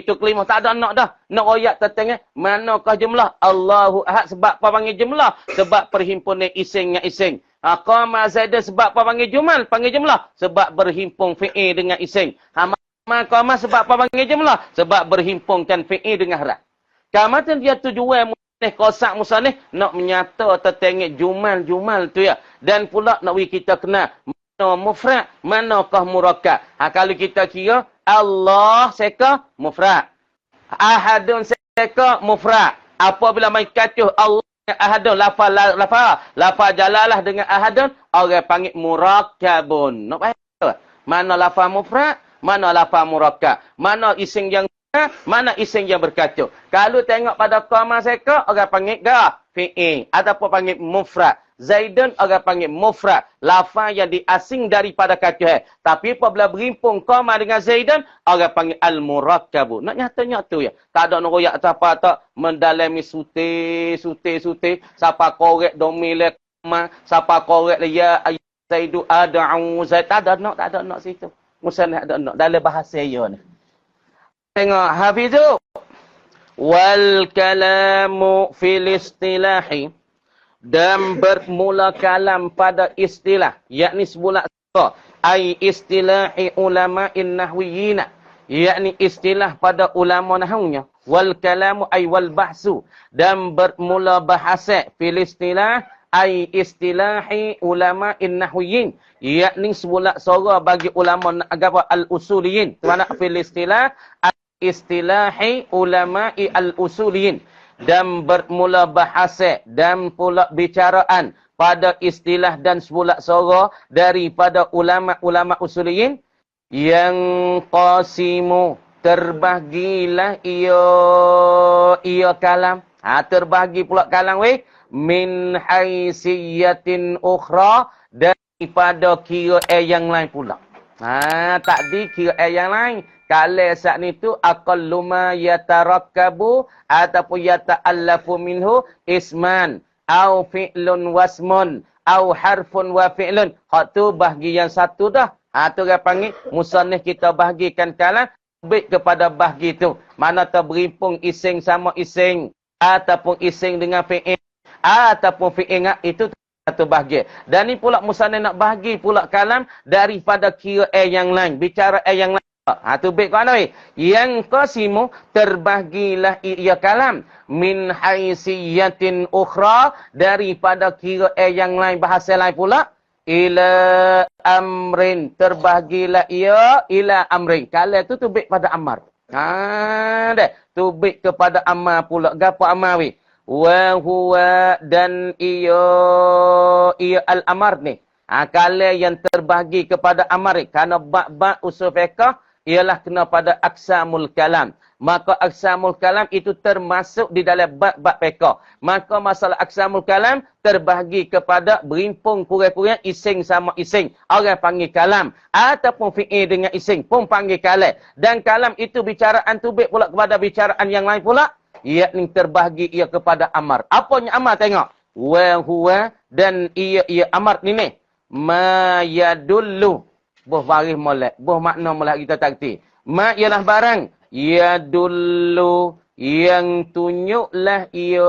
tu kelimah. Tak ada nak dah. Nak royak tentang manakah jumlah? Allahu ahad sebab apa panggil jumlah? Sebab perhimpun ni ising dengan ising. Qama Zaidan sebab apa panggil jumal? Panggil jumlah. Sebab berhimpun fi'il dengan ising. Ma qama sebab apa panggil jumlah? Sebab berhimpunkan fi'il dengan haraf. Kamatan dia tujuan kosak musannif nak menyata tentang jumal tu ya. Dan pula nak kita kenal mana mufrad, manakah murakkab. Kalau kita kira Allah seka mufrad, ahadun seka mufrad. Apabila mai katuh Allah ahadun lafaz jalalah dengan ahadun, orang panggil murakkabun. Nak faham? Mana lafaz mufrad, mana lafaz murakkab, mana ising yang mana ising yang berkacu. Kalau tengok pada qama seka, orang panggil fi'il ataupun panggil mufrad. Zaidun orang panggil mufrad. Lafaz yang diasing daripada kacu. Tapi apabila berimpun qama dengan Zaidun, orang panggil al-murakkabu. Nak nyata-nyata ya. Tak ada nak royak apa tak mendalami sute. Siapa korek domile qama, siapa korek ya Zaidu ad'u Zaid. Tak ada nak situ. musannaf ada nak dalam bahasa dia ni. Tengok hafizu wal kalamu fil istilahi, dan bermula kalam pada istilah, yakni sebulat ai istilahi ulama'in nahwiyina, yakni istilah pada ulama nahwunya. Wal kalamu ai wal bahsu, dan bermula bahasa fil istilah ai istilahi ulama'in nahwiyin, yakni sebulat suara bagi ulama agama al-usuliyin. Mana fil istilah istilahi ulama'i al-usuliyin, dan bermula bahasa dan pula bicaraan pada istilah dan sebulat suara daripada ulama-ulama usuliyin. Yang qasimu, terbahagilah ia kalam. Terbahagi pula kalam weh. Min haisiyatin ukhra, daripada kira yang lain pula. Tadi kira yang lain. Kalau saat ni tu aqallu ma yatarakkabu ataupun yata'allafu minhu isman au fi'lun wasmun au harfun wa fi'lun. Hak tu bahagi yang satu dah. Tu orang panggil musannif kita bahagikan kalam baik kepada bahagi tu. Mana terberimpung ising sama ising ataupun ising dengan fi'il ataupun fi'il itu satu bahagi. Dan ni pula musannif nak bahagi pula kalam daripada kira yang lain, bicara yang lain. Tu baik kau ana. Yang qasimu, terbahagilah ia kalam min haisiyatin ukhra, daripada kira yang lain, bahasa lain pula. Ila amrin, terbahagilah ia ila amrin. Kalau tu baik pada amar. Tu baik kepada amar pula. Gapo amar we? Wa huwa, dan ia al-amar ni. Kalau yang terbahagi kepada amar ni, kerana bab-bab usul fiqh ialah kena pada aqsamul kalam. Maka aqsamul kalam itu termasuk di dalam bab-bab fiqh. Maka masalah aqsamul kalam terbahagi kepada berimpung kurang-kurang ising sama ising. Orang panggil kalam. Ataupun fi'il dengan ising pun panggil kalam. Dan kalam itu bicaraan tubik pula kepada bicaraan yang lain pula. Yakni terbahagi ia kepada amar. Apanya amar tengok. Wa huwa, dan ia amar ni ni. Ma yadullu. Boh baris molek. Boh makna molek kita takti. Ma ialah barang. Ya dulu, yang tunjuklah ia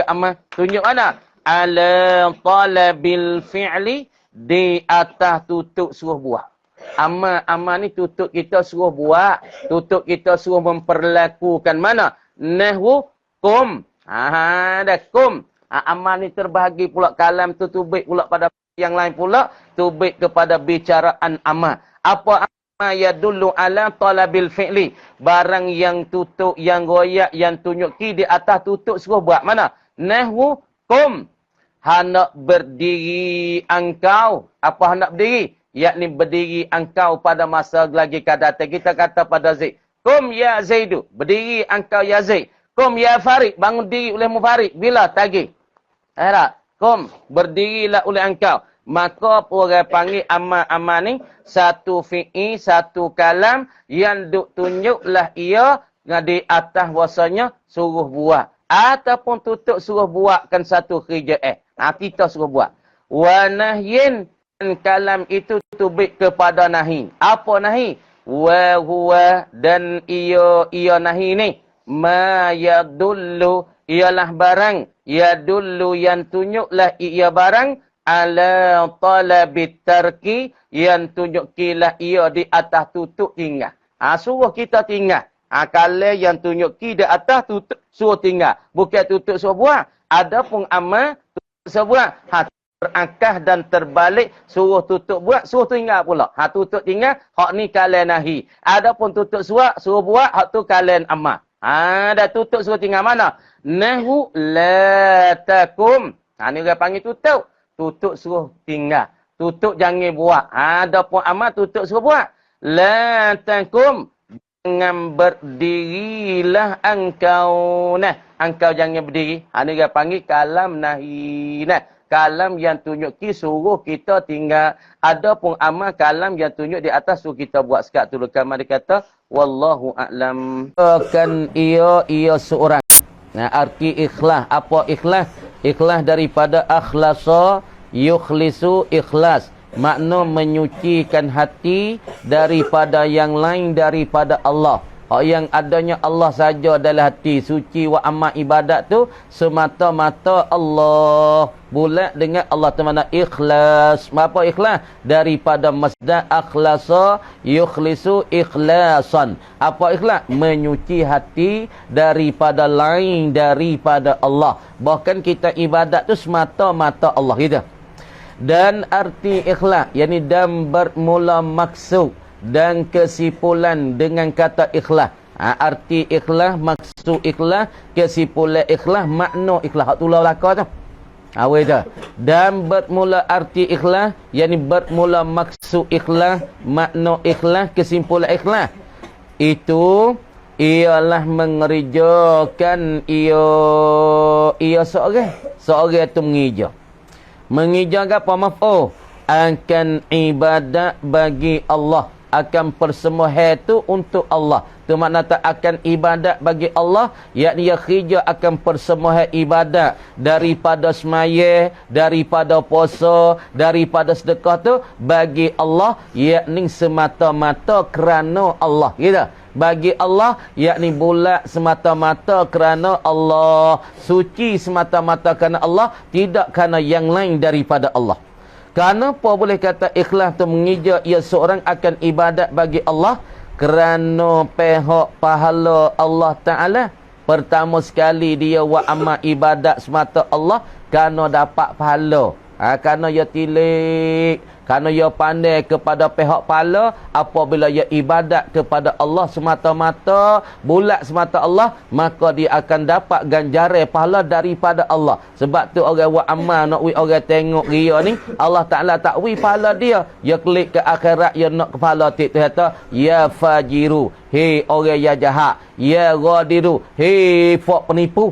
amar. Tunjuk mana? Ala talabil fi'li, di atas tutup suruh buat. Amar ni tutup kita suruh buat. Tutup kita suruh memperlakukan mana? Nahwu kum. Dah kum. Amar ni terbahagi pula kalam tu tubik pula pada yang lain pula, tubik kepada bicaraan amar. Apa amar ya dulu ala talabil fi'li? Barang yang tutup, yang goyak, yang tunjuk ki di atas tutup suruh buat. Mana? Nahwu kum. Hendak berdiri engkau. Apa hendak berdiri? Yakni berdiri engkau pada masa lagi kadang kita kata pada Zaid. Kum ya Zaidu. Berdiri engkau ya Zaid. Kum ya Farid. Bangun diri oleh Mufarid. Bila? Tagih. Kum, berdirilah oleh engkau. Maka orang panggil amar ni satu fi'i, satu kalam yang tunjuklah ia di atas wasanya suruh buat. Ataupun tutup suruh buatkan satu kerja. Kita suruh buat. Wa nahyin, kalam itu tubik kepada nahi. Apa nahi? Wa huwa, dan ia nahi ni. Ma yadullu, ialah barang. Yadullu, yang tunjuklah ia barang. Ala talabit tarki, yang tunjukilah ia di atas tutup tinggal. Suruh kita tinggal. Kalau yang tunjuk di atas tutup suruh tinggal. Bukan tutup suruh buat. Adapun amal tutup suruh buat. Terangkah dan terbalik, suruh tutup buat, suruh tinggal pula. Tutup tinggal, hak ni kalian nahi. Adapun tutup suruh buat, hak tu kalian amal. Dah tutup suruh tinggal mana? Nahu la takum. Ni orang panggil tutup. Tutup suruh tinggal. Tutup jangan buat. Adapun amal tutup suruh buat. La takum. Jangan berdirilah engkau. Engkau jangan berdiri. Ni orang panggil kalam nahi. Kalam yang tunjuk suruh kita tinggal. Adapun amal kalam yang tunjuk di atas suruh kita buat. Sekat tu kamar dia kata. Wallahu a'lam. Kan ia seorang. Arti ikhlas. Apa ikhlas? Ikhlas daripada akhlasa, yukhlisu ikhlas. makna menyucikan hati daripada yang lain daripada Allah. Yang adanya Allah saja dalam hati, suci wa amma ibadat tu semata-mata Allah. Bulat dengan Allah Ta'ala ikhlas. Apa ikhlas? Daripada masdar akhlasa yukhlisu ikhlasan. Apa ikhlas? Menyuci hati daripada lain daripada Allah. Bahkan kita ibadat tu semata-mata Allah kita. Dan arti ikhlas, yakni dan bermula maksud dan kesimpulan dengan kata ikhlas. Arti ikhlas, maksud ikhlas, kesimpulan ikhlas, makna ikhlas. Hak tulah belakang tu. Awal tu. Dan bermula arti ikhlas, yakni bermula maksud ikhlas, makna ikhlas, kesimpulan ikhlas. Itu ialah mengerjakan ia seorang tu mengerja. Mengerja apa maf'ul? Akan ibadat bagi Allah. Akan persembahan itu untuk Allah. Itu makna tak akan ibadat bagi Allah, yakni ia kerja akan persembahan ibadat daripada semaya, daripada puasa, daripada sedekah tu bagi Allah, yakni semata-mata kerana Allah. Gitu. Bagi Allah, yakni bulat semata-mata kerana Allah, suci semata-mata kerana Allah, tidak kerana yang lain daripada Allah. Kenapa boleh kata ikhlas tu mengeja ia seorang akan ibadat bagi Allah? Kerana pihak pahala Allah Ta'ala. Pertama sekali dia wa amma ibadat semata Allah kerana dapat pahala. Kerana ia tilik, kerana ia pandai kepada pihak pahala. Apabila ia ibadat kepada Allah semata-mata, bulat semata Allah, maka dia akan dapat ganjaran pahala daripada Allah. Sebab tu orang buat amal nak orang tengok dia ni, Allah Ta'ala tak pahala dia. Dia klik ke akhirat, dia nak kepala tu kata, ya fajiru, hei orang yang jahat, ya ghadiru, hei fok penipu.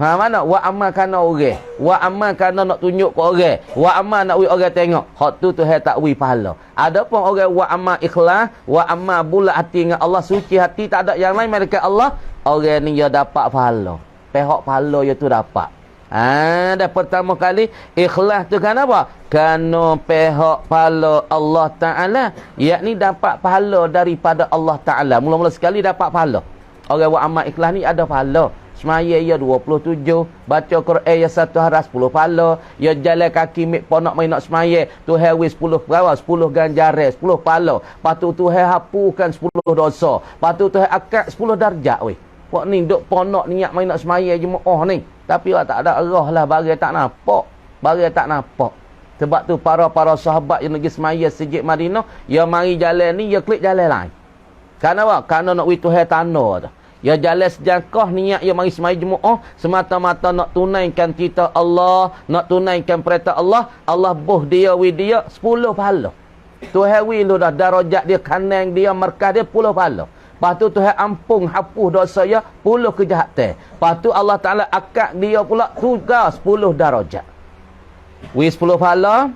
Mana? Wa amal kana orang. Wa amal kana nak tunjuk ke orang. Wa amal nak orang tengok. Hak tu Tuhan tak pahala. Adapun orang wa amal ikhlas, wa amal bulat hati dengan Allah, suci hati, tak ada yang lain melainkan Allah, orang ni dia dapat pahala. Pihak pahala dia tu dapat. Dah pertama kali ikhlas tu kan apa? Kerana pihak pahala Allah Ta'ala, yakni dapat pahala daripada Allah Ta'ala. Mula-mula sekali dapat pahala. Orang wa amal ikhlas ni ada pahala. Semaya ia 27, baca Quran ia 1 hari 10 pahala, ia jalan kaki mik ponok main nak semaya, Tuhan wis 10 perawan, 10 ganjaran, 10 pahala. Patu Tuhan hapuskan 10 dosa. Patu Tuhan akad 10 darjat weh. Wak ni duk ponok niat main nak semaya jemaah ni. Tapi awak tak ada arah lah, bagi tak nampak. Bagi tak nampak. Sebab tu para sahabat yang pergi semaya Masjid Madinah, ia mari jalan ni, ia klik jalan lain. Kenapa? Kerana nak wih Tuhan tanah tu. Ya jalan sejangkah niat ya mari semai jemaah semata-mata nak tunaikan kita Allah, nak tunaikan perintah Allah, Allah boh dia wi dia 10 pahala. Tuhan wi lu dah darajat dia, kanan dia, markah dia 10 pahala. Lepas tu Tuhan ampun hapus dosa ya 10 kejahatan. Lepas tu Allah Taala akad dia pula tugas 10 darajat. Wi 10 pahala,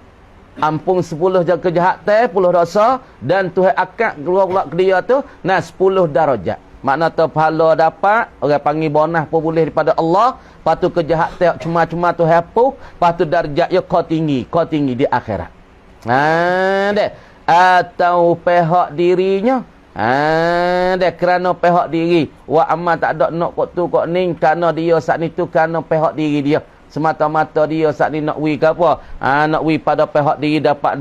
ampun 10 kejahatan, 10 dosa, dan Tuhan akad keluar pula ke dia tu nah 10 darajat. Makna tu pahala dapat, orang panggil bonus pun boleh daripada Allah. Lepas tu kejahatan cuma-cuma tu hapus. Lepas tu darjat dia kau tinggi di akhirat. Dek. Atau pihak dirinya. Dek, kerana pihak diri. Wa amal tak ada nak kok tu kok ni. Kerana dia saat ni tu, kerana pihak diri dia. Semata-mata dia saat ni nak wi ke apa? Nak wi pada pihak diri dapat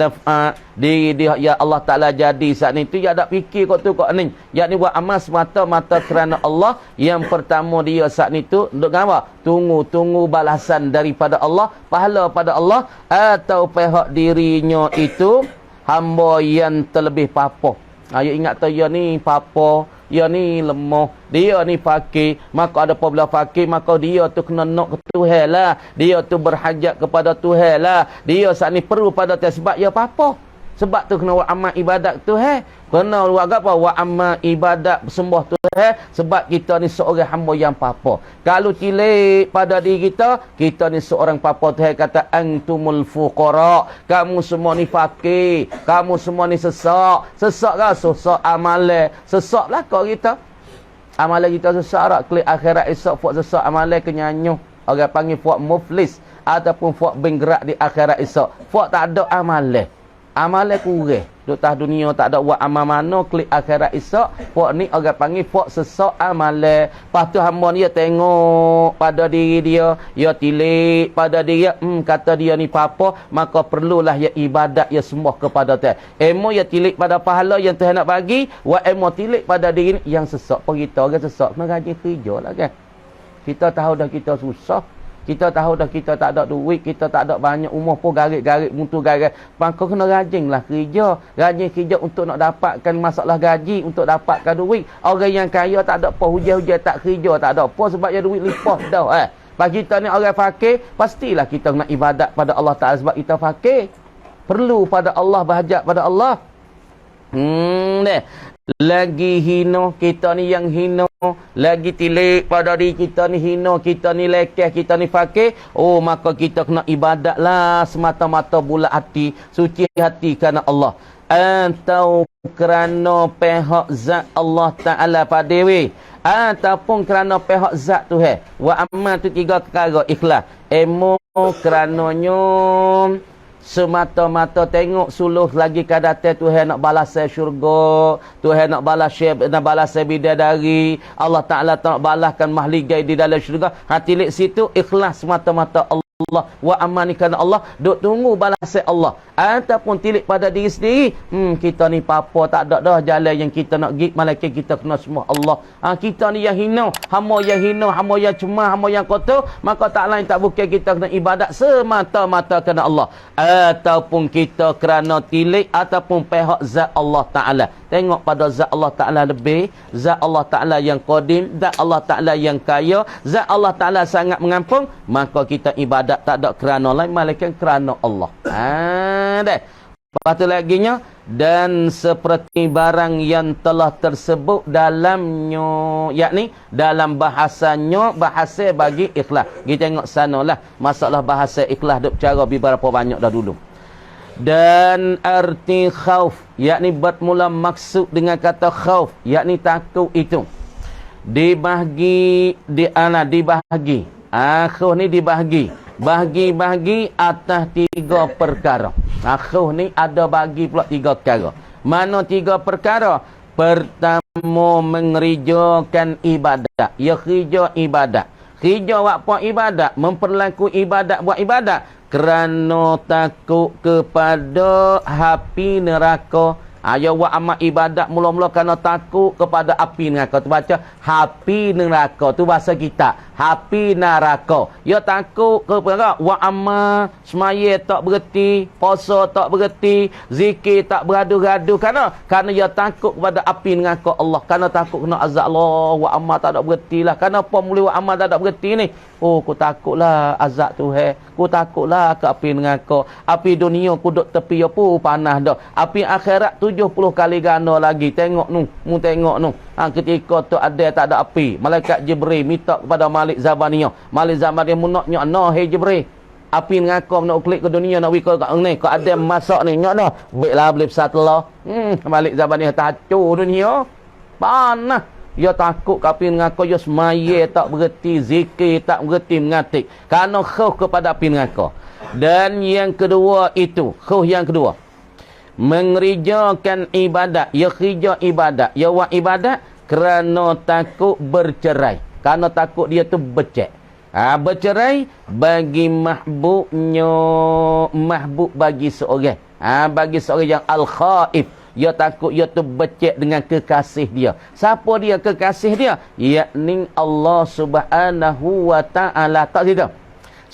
diri dia, ya Allah Ta'ala jadi saat ni tu, ya tak fikir kok tu kok ni. Yakni buat amal semata-mata kerana Allah. Yang pertama dia saat ni tu duk apa? Tunggu balasan daripada Allah, pahala pada Allah. Atau pihak dirinya itu hamba yang terlebih papa. Ayo ingat tu, ya ni papa, ya ni lemah, dia ni fakir, maka ada apabila fakir, maka dia tu kena nak ke Tuhan lah, dia tu berhajat kepada Tuhan lah, dia saat ni perlu pada Tuhan, sebab ya apa? Sebab tu kena wa amal ibadat Tuhan, kena buat apa? Wa amal ibadat sembah Tuhan, sebab kita ni seorang hamba yang papa. Kalau cilik pada diri kita ni seorang papa. Tuhan kata antumul fuqara, kamu semua ni fakir, kamu semua ni sesak kan? Sesak amalan, sesak lah kau kita. Amalan kita sesak rak, klik akhirat esok buat sesak amalan kenyanyuh. Orang panggil buat muflis ataupun buat bergerak di akhirat esok. Buat tak ada amalan. Amalan kurang. Duk tah dunia tak ada buat amal mana, klik akhirat esok. Pok ni orang panggil pok sesak amalan. Lepas tu hamba dia tengok pada diri dia, dia tilik pada diri dia, kata dia ni apa, maka perlulah ya ibadat ya sembah kepada Tuhan. Emo ya tilik pada pahala yang Tuhan nak bagi, wa emo tilik pada diri yang sesak. Pok kita orang sesak kena rajin kerja lah kan. Kita tahu dah kita susah. Kita tahu dah kita tak ada duit, kita tak ada banyak umur pun garik-garik mutu garik. Maka kena rajinlah kerja. Rajin kerja untuk nak dapatkan masalah gaji, untuk dapatkan duit. Orang yang kaya tak ada apa, hujan-hujan tak kerja, tak ada apa sebab dia duit limpah dah. Bagi kita ni orang fakir, pastilah kita nak ibadat pada Allah Ta'ala sebab kita fakir. Perlu pada Allah, berhajat pada Allah. Lagi hina, kita ni yang hina. Lagi tilik pada diri kita ni hina, kita ni lekeh, kita ni fakir. Oh, maka kita kena ibadat lah semata-mata bulat hati, suci hati kerana Allah. Atau kerana pihak zat Allah Ta'ala pada dewi, ataupun kerana pihak zat Tuhan. Wa amal tu 3 perkara ikhlas. Emo kerananya semata-mata tengok suluh lagi kadate Tuhan nak balas syurga, Tuhan nak balas bidadari, Allah Ta'ala nak balaskan mahligai di dalam syurga. Hati lek situ ikhlas semata-mata Allah. Wa amanikan Allah, duk tunggu balasan Allah. Ataupun tilik pada diri sendiri, kita ni apa tak ada dah jalan yang kita nak pergi, malaikat kita kena semua Allah. Kita ni yang hina, hamba yang cemah, hamba yang kotor, maka tak lain tak bukan kita kena ibadat semata-mata kerana Allah. Ataupun kita kerana tilik ataupun pihak zat Allah Ta'ala. Tengok pada zat Allah Ta'ala lebih, zat Allah Ta'ala yang qadim, zat Allah Ta'ala yang kaya, zat Allah Ta'ala sangat mengampun, maka kita ibadat tak ada kerana lain, malaikat kerana Allah. Lepas tu laginya, dan seperti barang yang telah tersebut dalamnya, yakni dalam bahasanya, bahasa bagi ikhlas. Kita tengok sanalah masalah bahasa ikhlas duk cara beberapa banyak dah dulu. Dan arti khauf, yakni bermula maksud dengan kata khauf, yakni takut itu dibahagi, dibahagi. Khauf ni dibahagi, bahagi atas 3 perkara. Khauf ni ada bagi pula 3 perkara. Mana 3 perkara? Pertama, mengerjakan ibadat. Ya, kerja ibadat. Kerja apa ibadat? Memperlaku ibadat buat ibadat kerana takut kepada api neraka. Ya, buat amal ibadat mula-mula kerana takut kepada api neraka. Tu baca api neraka. Tu bahasa kita. Api neraka. Ya, takut kepada buat amal semaya tak berhenti, puasa tak berhenti, zikir tak beradu-radu. Kerana ya takut kepada api neraka Allah. Kerana takut kena azab Allah. Buat amal tak ada berhenti lah. Kenapa mula buat amal tak ada berhenti ni? Oh, ku takutlah azab Tuhan. Ku takutlah ke api neraka. Api dunia ku duk tepi apa panas dah. Api akhirat 70 kali ganda lagi. Tengok nu, mu tengok nu. Ketika tu ada tak ada api, malaikat Jibril minta kepada Malik Zabaniyah. Malik Zabaniyah munaknya, "No, hey Jibril, api neraka nak klik ke dunia nak wika kat ni, kau ada masak ni, nyok dah. Baiklah beli pesatlah." Malik Zabaniyah tacur dunia. Panas. Dia takut ke api neraka, dia semaya tak berhenti, zikir tak berhenti mengatik. Kerana khauf kepada api neraka. Dan yang kedua itu, khauf yang kedua, mengerjakan ibadat. Ya, kerja ibadat. Ya, buat ibadat kerana takut bercerai. Kerana takut dia tu becek. Bercerai bagi mahbubnya, mahbub bagi seorang. Bagi seorang yang al-khaif. Dia takut dia tu becek dengan kekasih dia. Siapa dia kekasih dia? Yakni Allah Subhanahu wa Ta'ala. Tak gitu.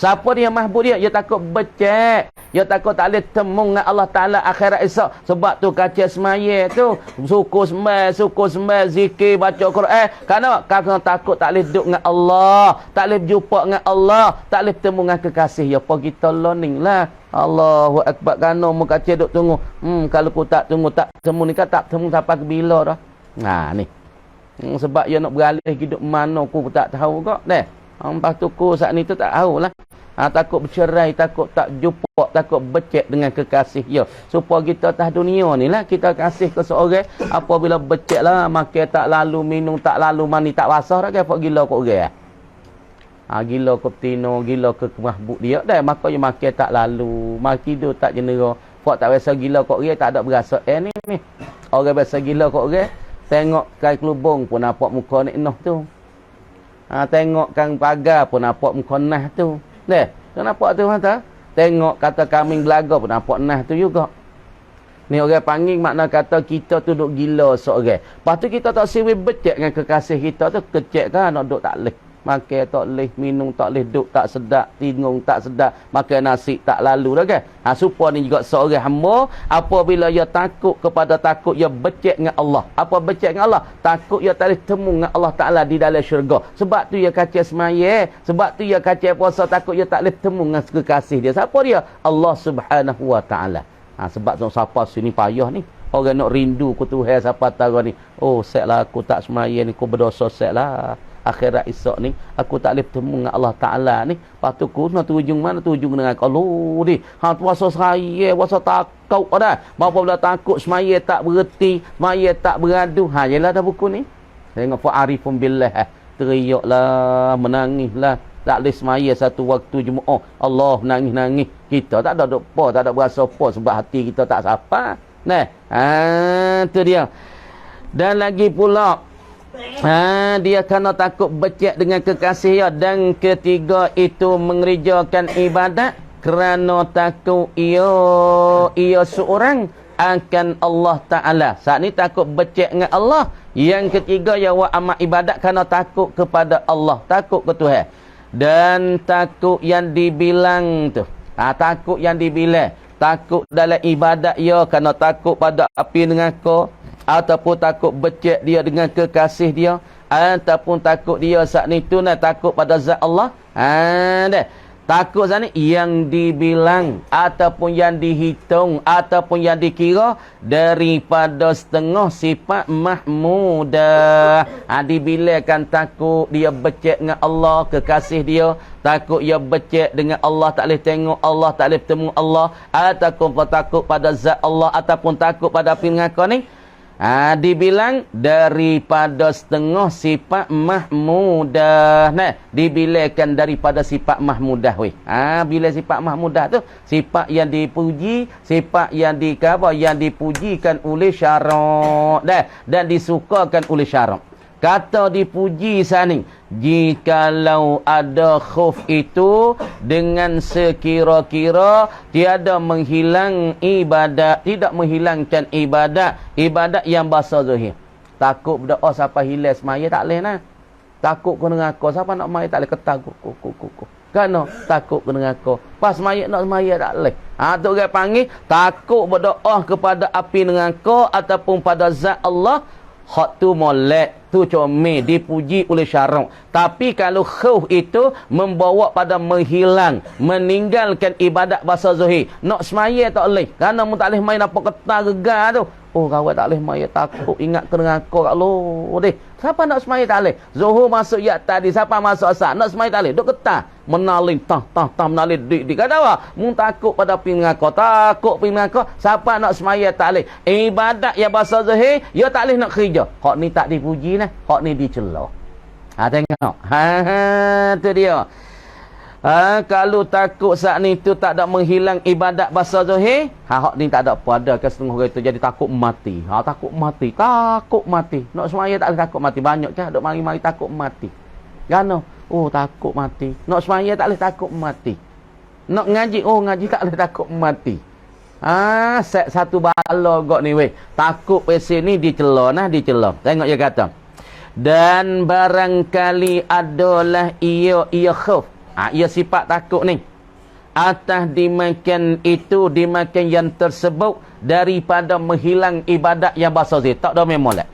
Siapa dia mahbub dia? Dia takut becek. Dia takut tak boleh temu dengan Allah Ta'ala akhirat esok. Sebab tu kaca semaya tu, suku sembah, zikir, baca Quran. Kerana takut tak boleh duduk dengan Allah, tak boleh jumpa dengan Allah, tak boleh temu dengan kekasih. Ya, apa kita learning lah. Allahu Akbar. Kerana mu kaca duduk tunggu. Kalau ku tak tunggu, tak temu ni kan tak temu sampai ke bila dah. Ni. Sebab dia nak beralih hidup mana ku tak tahu kok. Lepas tu ku saat ni tu tak tahu lah. Takut bercerai, takut tak jumpa, takut becek dengan kekasih dia. Supaya kita atas dunia ni lah, kita kasih ke seorang, apabila becek lah, makan tak lalu, minum tak lalu, mandi tak basah dah, apa gila ke orang. Gila ke tino, gila ke mahbub dia dah, maka dia makan tak lalu, makan tidur tak jenera, Fak tak biasa gila kok dia tak ada berasa ni. Orang biasa gila kok dia tengok kai kelubung pun nampak muka ni noh tu. Tengok kang pagar pun nampak muka nah tu. Leh, kau nampak tu hata? Tengok kata kambing belaga pun nampak nah tu juga. Ni orang panggil makna kata kita tu duk gila seorang. Lepas tu kita tak siwi becek dengan kekasih kita tu. Kecek kan nak duk tak leh. Makan tak leh, minum tak leh, duk tak sedap, tingung tak sedap, makan nasi tak lalu dah kan. Supaya ni juga seorang hamba apabila ia takut kepada takut ia becek dengan Allah. Apa becek dengan Allah? Takut ia tak boleh temu dengan Allah Taala di dalam syurga. Sebab tu ia kacau semaya, sebab tu ia kacau puasa, takut ia tak boleh temu dengan kekasih dia. Siapa dia? Allah Subhanahu Wa Taala. Sebab tu siapa sini payah ni. Orang nak rindu ku Tuhan siapa tahu ni. Oh, seklah aku tak semaya ni, aku berdosa seklah. Akhirat esok ni aku tak boleh bertemu dengan Allah Taala ni. Lepas tu ku nak tuju mana? Tuju dengan Allah ni. Puasa saya, puasa takut dah. Apabila takut semaya tak berhenti, semaya tak beradu. Yalah dah buku ni. Tengok fa'arifum billah. Teriaklah, menangislah. Tak boleh semaya satu waktu Jumaat. Allah nangis-nangis. Kita tak ada duk apa, tak ada berasa apa sebab hati kita tak sapa. Nah, tu dia. Dan lagi pula dia kena takut becek dengan kekasih dia. Dan ketiga itu mengerjakan ibadat kerana takut ia seorang akan Allah Ta'ala. Saat ni takut becek dengan Allah. Yang ketiga ya wa amat ibadat kerana takut kepada Allah, takut ke Tuhan. Dan takut yang dibilang tu, takut yang dibilang, takut dalam ibadat dia kerana takut pada api neraka, ataupun takut becek dia dengan kekasih dia, ataupun takut dia saat ni tu nak takut pada zat Allah. Takut saat ni yang dibilang ataupun yang dihitung ataupun yang dikira daripada setengah sifat mahmudah. Dibilangkan takut dia becek dengan Allah, kekasih dia, takut dia becek dengan Allah, tak boleh tengok Allah, tak boleh bertemu Allah, ataupun takut pada zat Allah, ataupun takut pada api neraka ni. Dibilang daripada setengah sifat mahmudah. Dibilangkan daripada sifat mahmudah weh. Bila sifat mahmudah tu sifat yang dipuji, sifat yang yang dipujikan oleh syarak dan disukakan oleh syarak. Kata dipuji sani, jikalau ada khuf itu dengan sekira-kira tiada menghilang ibadat, tidak menghilangkan ibadat yang bahasa zahir. Takut berdoa siapa hilang semaya tak boleh nah. Takut ke neraka, siapa nak semaya tak boleh ketakut. Kerana takut ke neraka. Pas semaya nak semaya tak boleh. Tu orang panggil takut berdoa kepada api neraka ataupun pada zat Allah. Hak tu molek, tu comel, dipuji oleh syarak. Tapi kalau khauf itu membawa pada menghilang, meninggalkan ibadat bahasa zahir. Nak semaya tak boleh. Kerana mu tak boleh main apa ketar gegar tu. Oh, kawan tak boleh maya takut ingat ke neraka kat lu deh. Siapa nak semaya tak boleh? Zuhur masuk ya tadi, siapa masuk asar nak semaya tak boleh. Duk ketar, menalin tah menalin di kata apa? Mu takut pada api neraka, takut api neraka, siapa nak semaya tak boleh. Ibadat ya bahasa zahir, ya tak boleh nak kerja. Hak ni tak dipuji nah, hak ni dicela. Tengok. Tu dia. Kalau takut saat ni tu tak ada menghilang ibadat bahasa zahir, hak ni tak ada apa, ada ke setengah orang tu jadi takut mati. Takut mati. Nak semaya tak boleh takut mati. Banyak ke duk mari-mari takut mati. Gano? Oh, takut mati. Nak semaya tak boleh takut mati. Nak ngaji, ngaji tak boleh takut mati. Satu bala gok ni weh. Takut pesen ni dicela. Tengok dia kata. Dan barangkali adalah ia khauf. Ia sifat takut ni. Atas dimakan itu, dimakan yang tersebut daripada menghilang ibadat yang bahasa zahir. Tak ada memolek.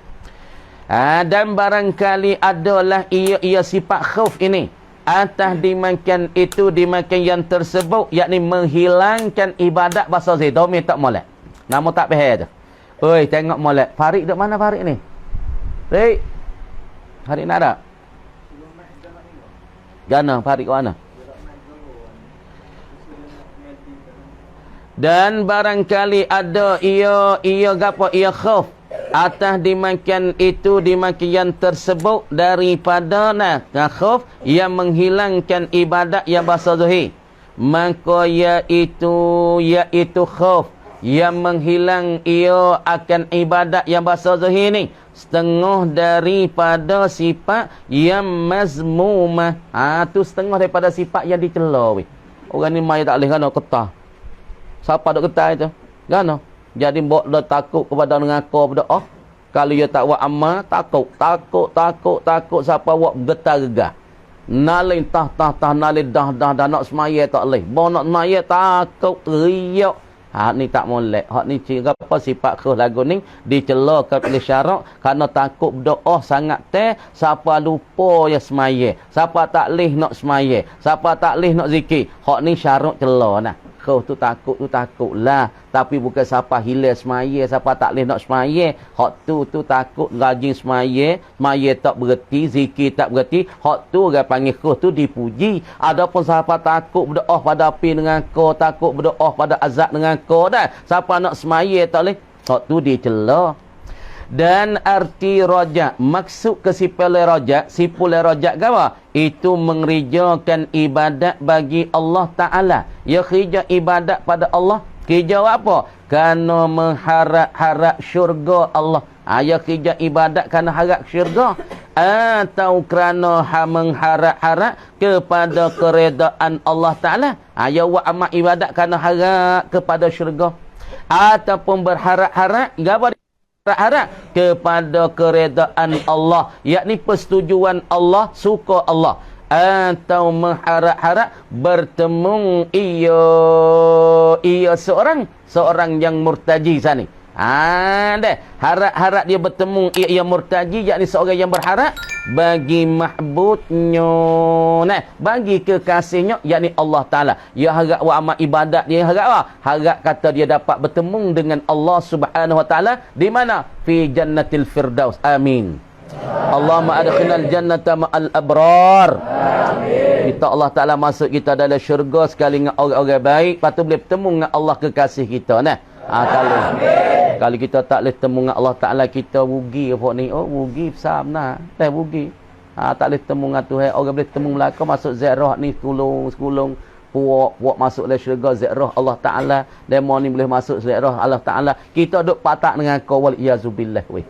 Dan barangkali adalah ia sifat khauf ini. Atas dimakan itu, dimakan yang tersebut, yakni menghilangkan ibadat bahasa zahir. Domi tak molek. Nama tak pahal tu. Oi, tengok molek. Farid duk mana Farid ni? Farid. Farid nak ada? Gana Farid mana? Dan barangkali ada ia gapo ia khauf atas dimakan itu, dimakan yang tersebut daripada khauf yang menghilangkan ibadat yang bahasa zahir. Maka iaitu khauf yang menghilang ia akan ibadat yang bahasa zahir ni setengah daripada sifat yang mazmumah. Tu setengah daripada sifat yang dicela weh. Orang ni mai tak boleh kena ketah. Siapa dok ketah itu? Gano. Jadi mbok dah takut kepada ngaku berdoa. Kalau dia tak buat amal, takut siapa buat getar-gegar. Nalin tah nalin dah nak semaya tak boleh. Bo nak semaya takut riak. Hak ni tak molek. Hak ni ciri apa sifat khus lagu ni dicelakan oleh syarak kerana takut berdoa sangat siapa lupa ya semaya. Siapa tak leh nak semaya. Siapa tak leh nak zikir. Hak ni syarak cela nah. Khus tu takutlah. Tapi bukan siapa hilang semaya, siapa tak boleh nak semaya. Hak tu takut rajin semaya, semaya tak berhenti, zikir tak berhenti. Hak tu orang panggil khus tu dipuji. Adapun siapa takut berdoa pada api dengan kau, takut berdoa pada azab dengan kau dah. Siapa nak semaya tak boleh, hak tu dicela. Dan arti rojak, maksud kesipulai rojak, sipulai rojak apa? Itu mengerjakan ibadat bagi Allah Ta'ala. Ya kerja ibadat pada Allah. Kerja apa? Kerana mengharap-harap syurga Allah. Ya kerja ibadat kerana harap syurga. Atau kerana mengharap-harap kepada keredaan Allah Ta'ala. Ya buat amal ibadat kerana harap kepada syurga. Ataupun berharap-harap. Apa harap kepada keredaan Allah, yakni persetujuan Allah, suka Allah. Atau mengharap-harap bertemu ia seorang yang murtaji sana. Deh, harap-harap dia bertemu ia murtaji, yakni seorang yang berharap bagi mahbubnya, bagi kekasihnya, yakni Allah Ta'ala. Dia harap buat amal ibadat, dia harap apa? Harap kata dia dapat bertemu dengan Allah Subhanahu Wa Ta'ala di mana? Fi jannatil firdaus. Amin. Allahumma adkhilnal jannata ma'al abrar. Amin. Kita Allah Ta'ala masuk kita dalam syurga sekali dengan orang-orang baik, lepas tu boleh bertemu dengan Allah kekasih kita. Kalau kita tak boleh temu dengan Allah Ta'ala, kita rugi apa ni? Rugi besar benar. Rugi. Tak boleh temu dengan Tuhan. Orang boleh temu Melaka masuk ziarah ni sekulung puak masuk dalam syurga ziarah Allah Ta'ala. Demo ni boleh masuk ziarah Allah Ta'ala. Kita duk patak dengan kau wal iyazubillah weh.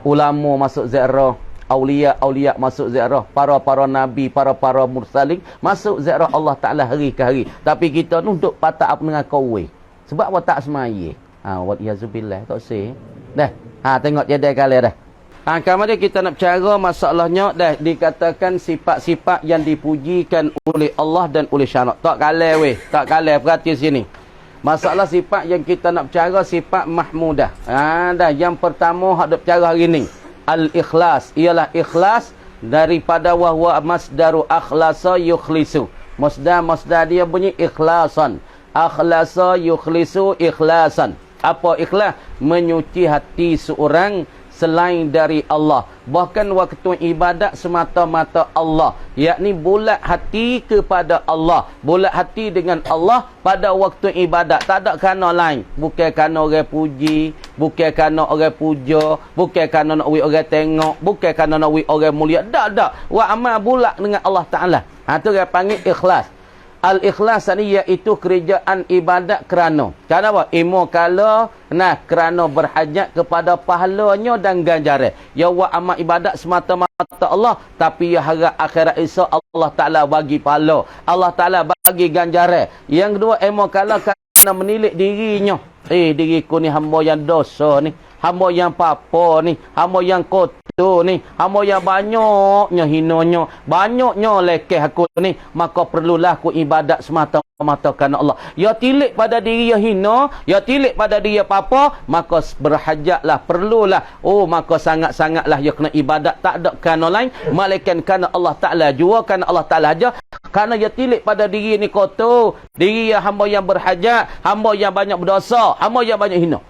Ulama masuk ziarah, aulia masuk ziarah, para nabi, para mursalin masuk ziarah Allah Ta'ala hari ke hari. Tapi kita ni duk patak apa dengan kau weh. Sebab apa tak semaya? Wa yazubillah tak sih. Dah. Tengok jadi kali dah. Kemudian kita nak bercara masalahnya dah dikatakan sifat-sifat yang dipujikan oleh Allah dan oleh syarak. Tak kalah weh, tak kalah, perhati sini. Masalah sifat yang kita nak bercara sifat mahmudah. Dah yang pertama hak nak bercara hari ni. Al-ikhlas, ialah ikhlas daripada wahwa masdaru akhlasa yukhlisu. Masdar dia bunyi ikhlasan. Akhlasa yukhlisu ikhlasan. Apa ikhlas? Menyuci hati seorang selain dari Allah. Bahkan waktu ibadat semata-mata Allah. Yakni bulat hati kepada Allah. Bulat hati dengan Allah pada waktu ibadat. Tak ada kerana lain. Bukan kerana orang puji. Bukan kerana orang puja. Bukan kerana nak orang tengok. Bukan kerana nak orang mulia. Tak. Wa amal bulat dengan Allah Ta'ala. Itu dia panggil ikhlas. Al-ikhlas ni iaitu kerjaan ibadat kerana. Kerana apa? Kerana berhajat kepada pahalanya dan ganjaran. Ya buat amal ibadat semata-mata Allah, tapi ya harap akhirat esok Allah Ta'ala bagi pahala. Allah Ta'ala bagi ganjaran. Yang kedua, kerana menilik dirinya. Diriku ni hamba yang dosa ni. Hamba yang papa ni. Hamba yang kotor ni, hamba yang banyaknya hinanya, banyaknya lekeh aku ni, maka perlulah aku ibadat semata-mata kerana Allah. Ya tilik pada diri ya hina, ya tilik pada diri ya papa, maka berhajatlah, perlulah. Maka sangat-sangatlah ya kena ibadat, tak ada kerana lain, melainkan kerana Allah Ta'ala jua, kerana Allah Ta'ala aja. Kerana ya tilik pada diri ni kotor, diri ya hamba yang berhajat, hamba yang banyak berdosa, hamba yang banyak hina.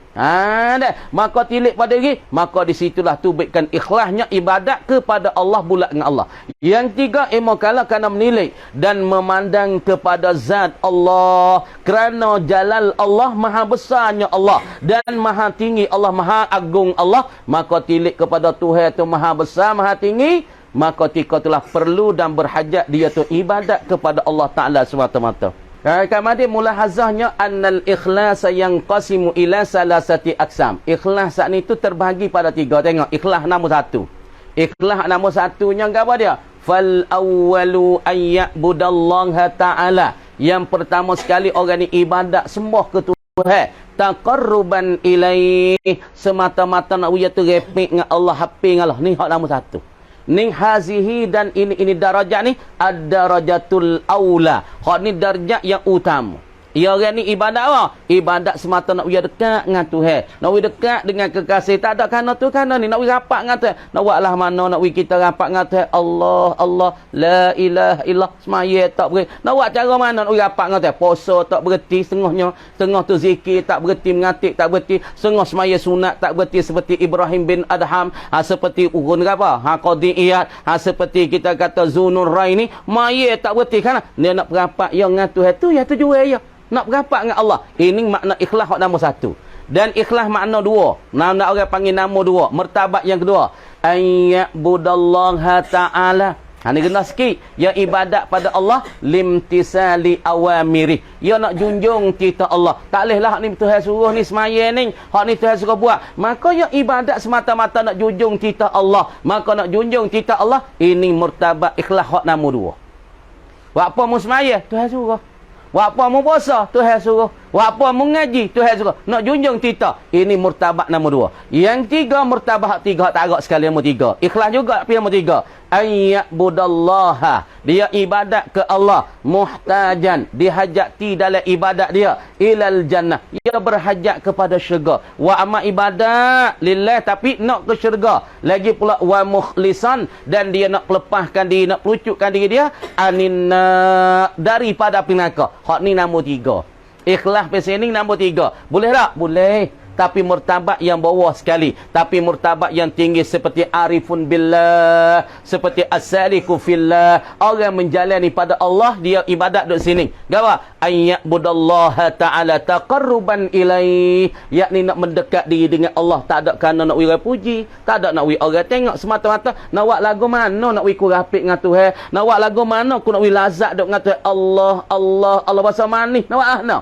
Maka tilik pada diri, maka disitulah tubikkan ikhlasnya ibadat kepada Allah, bulat dengan Allah. Yang tiga, kerana menilik dan memandang kepada zat Allah, kerana jalal Allah, maha besarnya Allah dan maha tinggi Allah, maha agung Allah, maka tilik kepada Tuhan itu maha besar, maha tinggi, maka tika telah perlu dan berhajat dia tu ibadat kepada Allah Ta'ala semata-mata. Kemudian mulahazahnya annal ikhlas yang qasimu ila salasati aksam. Ikhlas saat itu terbahagi pada 3. Tengok, ikhlas nombor 1. Ikhlas nombor 1-nya apa dia? Fal awwalu ayya'budallaha ta'ala. Yang pertama sekali orang ni ibadat sembah ke Tuhan, taqarruban ilaih, semata-mata nak uya tu repek dengan Allah, happy dengan Allah. Ni hak nombor 1. Ni hazihi, dan ini darajat ni ad-darajatul aula. Hak ni darjat yang utama. Ya, orang ni ibadat apa? Ibadat semata nak uya dekat dengan Tuhan. Nak uya dekat dengan kekasih. Tak ada kerana tu, kerana ni. Nak uya rapat dengan Tuhan. Nak buat lah mana nak uya kita rapat dengan Tuhan. Allah, Allah, la ilaha illallah. Semaya tak berhenti. Nak buat cara mana nak uya rapat dengan Tuhan. Puasa tak berhenti setengahnya. Setengah tu zikir tak berhenti. Mengatik tak berhenti. Setengah semaya sunat tak berhenti. Seperti Ibrahim bin Adham. Seperti urun apa? Qadi'iyat. Seperti kita kata Zunur Rai ni. Maya tak berhenti. Kerana dia nak berapat yang dengan Tuhan tu. Ya tujuan ya. Nak berapat dengan Allah. Ini makna ikhlas hak nombor 1. Dan ikhlas makna 2. Nak orang panggil nama 2. Mertabat yang kedua. Ayya'budallaha ta'ala. Ini kena sikit. Yang ibadat pada Allah. Limtisali awamiri. Ya nak junjung titah Allah. Tak bolehlah hak ni Tuhan suruh ni semaya ni. Hak ni Tuhan suruh buat. Maka yang ibadat semata-mata nak junjung titah Allah. Maka nak junjung titah Allah. Ini mertabat ikhlas hak nombor 2. Buat apa mu semaya? Tuhan suruh. Buat apa mu puasa? Tuhan suruh. Buat apa mu ngaji? Tuhan suruh. Nak junjung titah. Ini murtabat nombor 2. Yang 3, murtabat 3. Tak agak sekali nombor 3. Ikhlas juga tapi nombor 3. Ayya'budallaha. Dia ibadat ke Allah. Muhtajan. Dihajati dalam ibadat dia. Ilal jannah. Dia berhajat kepada syurga. Wa amat ibadat lillah. Tapi nak ke syurga. Lagi pula wa mukhlisan. Dan dia nak lepaskan diri. Nak pelucukkan diri dia. Aninna. Daripada api neraka. Hak ni nombor 3. Ikhlas pesening nombor 3. Boleh tak? Boleh. Tapi murtabat yang bawah sekali. Tapi murtabat yang tinggi seperti arifun billah. Seperti as-saliku fillah. Orang menjalani pada Allah. Dia ibadat duduk sini. Gawa? Ayya'budallaha ta'ala taqarruban ilaih. Yakni nak mendekat diri dengan Allah. Tak ada kerana nak wira puji. Tak ada nak wira orang tengok. Semata-mata nak buat lagu mana nak wira kurapik dengan Tuhan. Nak buat lagu mana aku nak wira lazat duduk dengan Tuhan. Allah, Allah, Allah bahasa manis. Nak buat mana?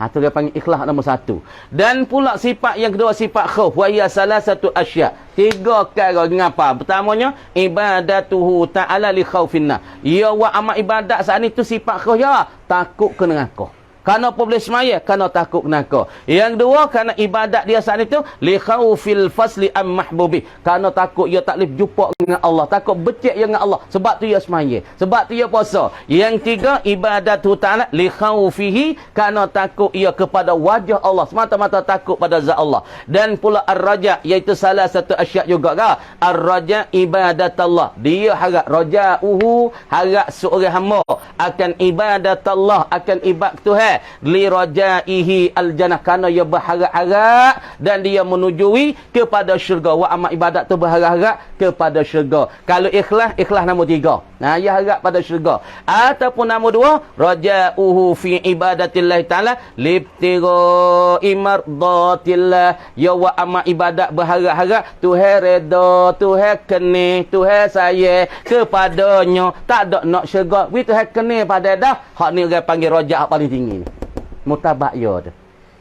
Itu dia panggil ikhlas nombor 1. Dan pula sifat yang kedua, sifat khauf. Wa hiya salasatu asya. 3 perkara. Mengapa? Pertamanya, ibadatuhu ta'ala li khaufinna. Ya wa amat ibadat saat itu sifat khauf ya. Takut ke neraka. Kerana apa boleh semaya? Kerana takut neraka. Yang kedua, kerana ibadat dia saat itu li khaufil fasli am mahbubi. Kerana takut ia tak boleh jumpa dengan Allah. Takut becek dengan Allah. Sebab tu ia semaya. Sebab tu ia puasa. Yang 3, ibadatu ta'ala li khaufihi. Kerana takut ia kepada wajah Allah. Semata-mata takut pada zat Allah. Dan pula ar-raja, iaitu salah satu asyak juga kah? Ar-raja ibadat Allah. Dia harap raja'uhu, harap seorang hamba akan ibadat Allah, akan ibadat Tuhan. Li rajaihi al-jannah. Kerana ia berharap-harap dan dia menujui kepada syurga. Wa amat ibadat tu berharap-harap kepada syurga. Kalau ikhlas, ikhlas nombor 3. Nah, ia harap pada syurga. Ataupun nombor 2, raja'uhu fi ibadatillah ta'ala libtira imardatillah. Ya wa amat ibadat berharap-harap Tuhan reda, Tuhan kene, Tuhan saya kepadanya. Tak ada nak syurga. We Tuhan kene pada dah. Hak ni orang panggil raja' paling tinggi. Mutabat ya tu.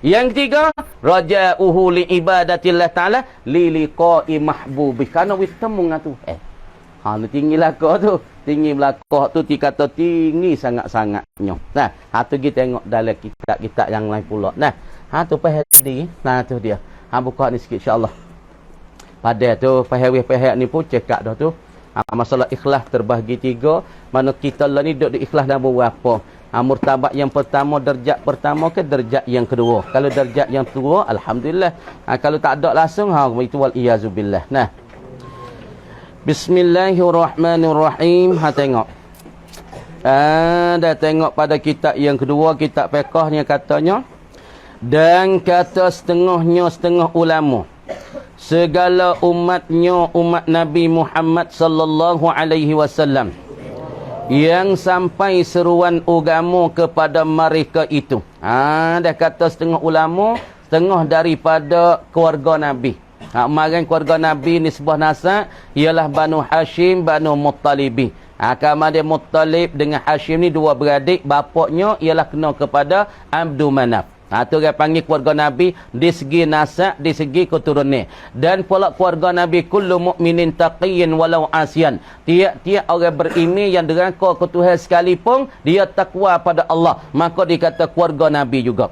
Yang 3, raja'uhu li ibadatillah ta'ala li liqa'i mahbubi. Kerana we temu dengan Tuhan. Ni tinggi belakang tu. Tinggi belakang tu dikata tinggi sangat-sangatnya. Nah, tu kita tengok dalam kitab-kitab yang lain pula. Nah, tu pahadi. Nah, tu dia. Buka ni sikit insya-Allah. Pada tu pahawih-pahak ni pun cekak dah tu. Masalah ikhlas terbahagi 3. Mana kita lah ni duduk di ikhlas nombor berapa? Murtabat yang pertama, darjat pertama ke darjat yang kedua? Kalau darjat yang kedua, alhamdulillah. Kalau tak ada langsung, itu wal iyazubillah. Nah. Bismillahirrahmanirrahim. Tengok. Dah tengok pada kitab yang kedua, kitab fiqhnya katanya. Dan kata setengah ulama. Segala umatnya, umat Nabi Muhammad sallallahu alaihi wasallam. Yang sampai seruan agama kepada mereka itu. Dah kata setengah ulama, setengah daripada keluarga Nabi. Kemarin keluarga Nabi ni sebuah nasab ialah Banu Hashim, Banu Muttalibi. Kemudian Muttalib dengan Hashim ni dua beradik, bapaknya ialah kena kepada Abdul Manaf. Tu orang panggil keluarga Nabi di segi nasab, di segi keturunan. Dan pula keluarga Nabi kullu mu'minin taqiyyin walau asyan. Tiap-tiap orang beriman yang deraka ke Tuhan sekalipun dia takwa pada Allah, maka dikata keluarga Nabi juga.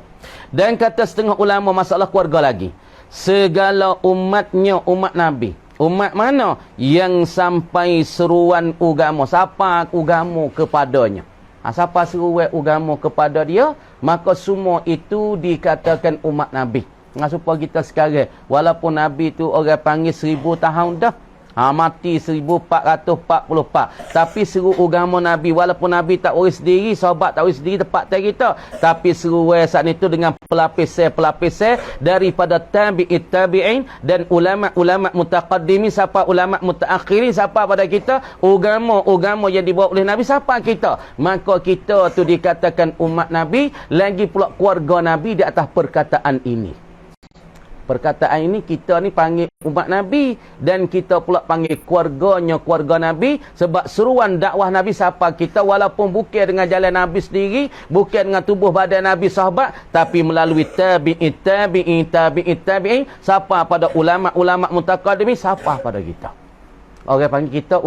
Dan kata setengah ulama masalah keluarga lagi. Segala umatnya umat Nabi. Umat mana yang sampai seruan agama, siapa agama kepadanya. Siapa seruan agama kepada dia, maka semua itu dikatakan umat Nabi. Supaya kita sekarang, walaupun Nabi tu orang panggil 1000 tahun dah. Mati 1444. Tapi seru agama Nabi, walaupun Nabi tak urus sendiri, sahabat tak urus sendiri tempat kita. Tapi seruan saat itu dengan pelapis-pelapis daripada tabi'in dan ulama-ulama mutaqaddimin, siapa ulama mutaakhirin, siapa pada kita, agama yang dibawa oleh Nabi, siapa kita. Maka kita tu dikatakan umat Nabi, lagi pula keluarga Nabi di atas perkataan ini. Perkataan ini kita ni panggil umat Nabi dan kita pula panggil keluarganya keluarga Nabi sebab seruan dakwah Nabi siapa kita, walaupun bukan dengan jalan Nabi sendiri, bukan dengan tubuh badan Nabi sahabat, tapi melalui tabi'in siapa pada ulama-ulama mutaqaddimin, siapa pada kita. Orang panggil kita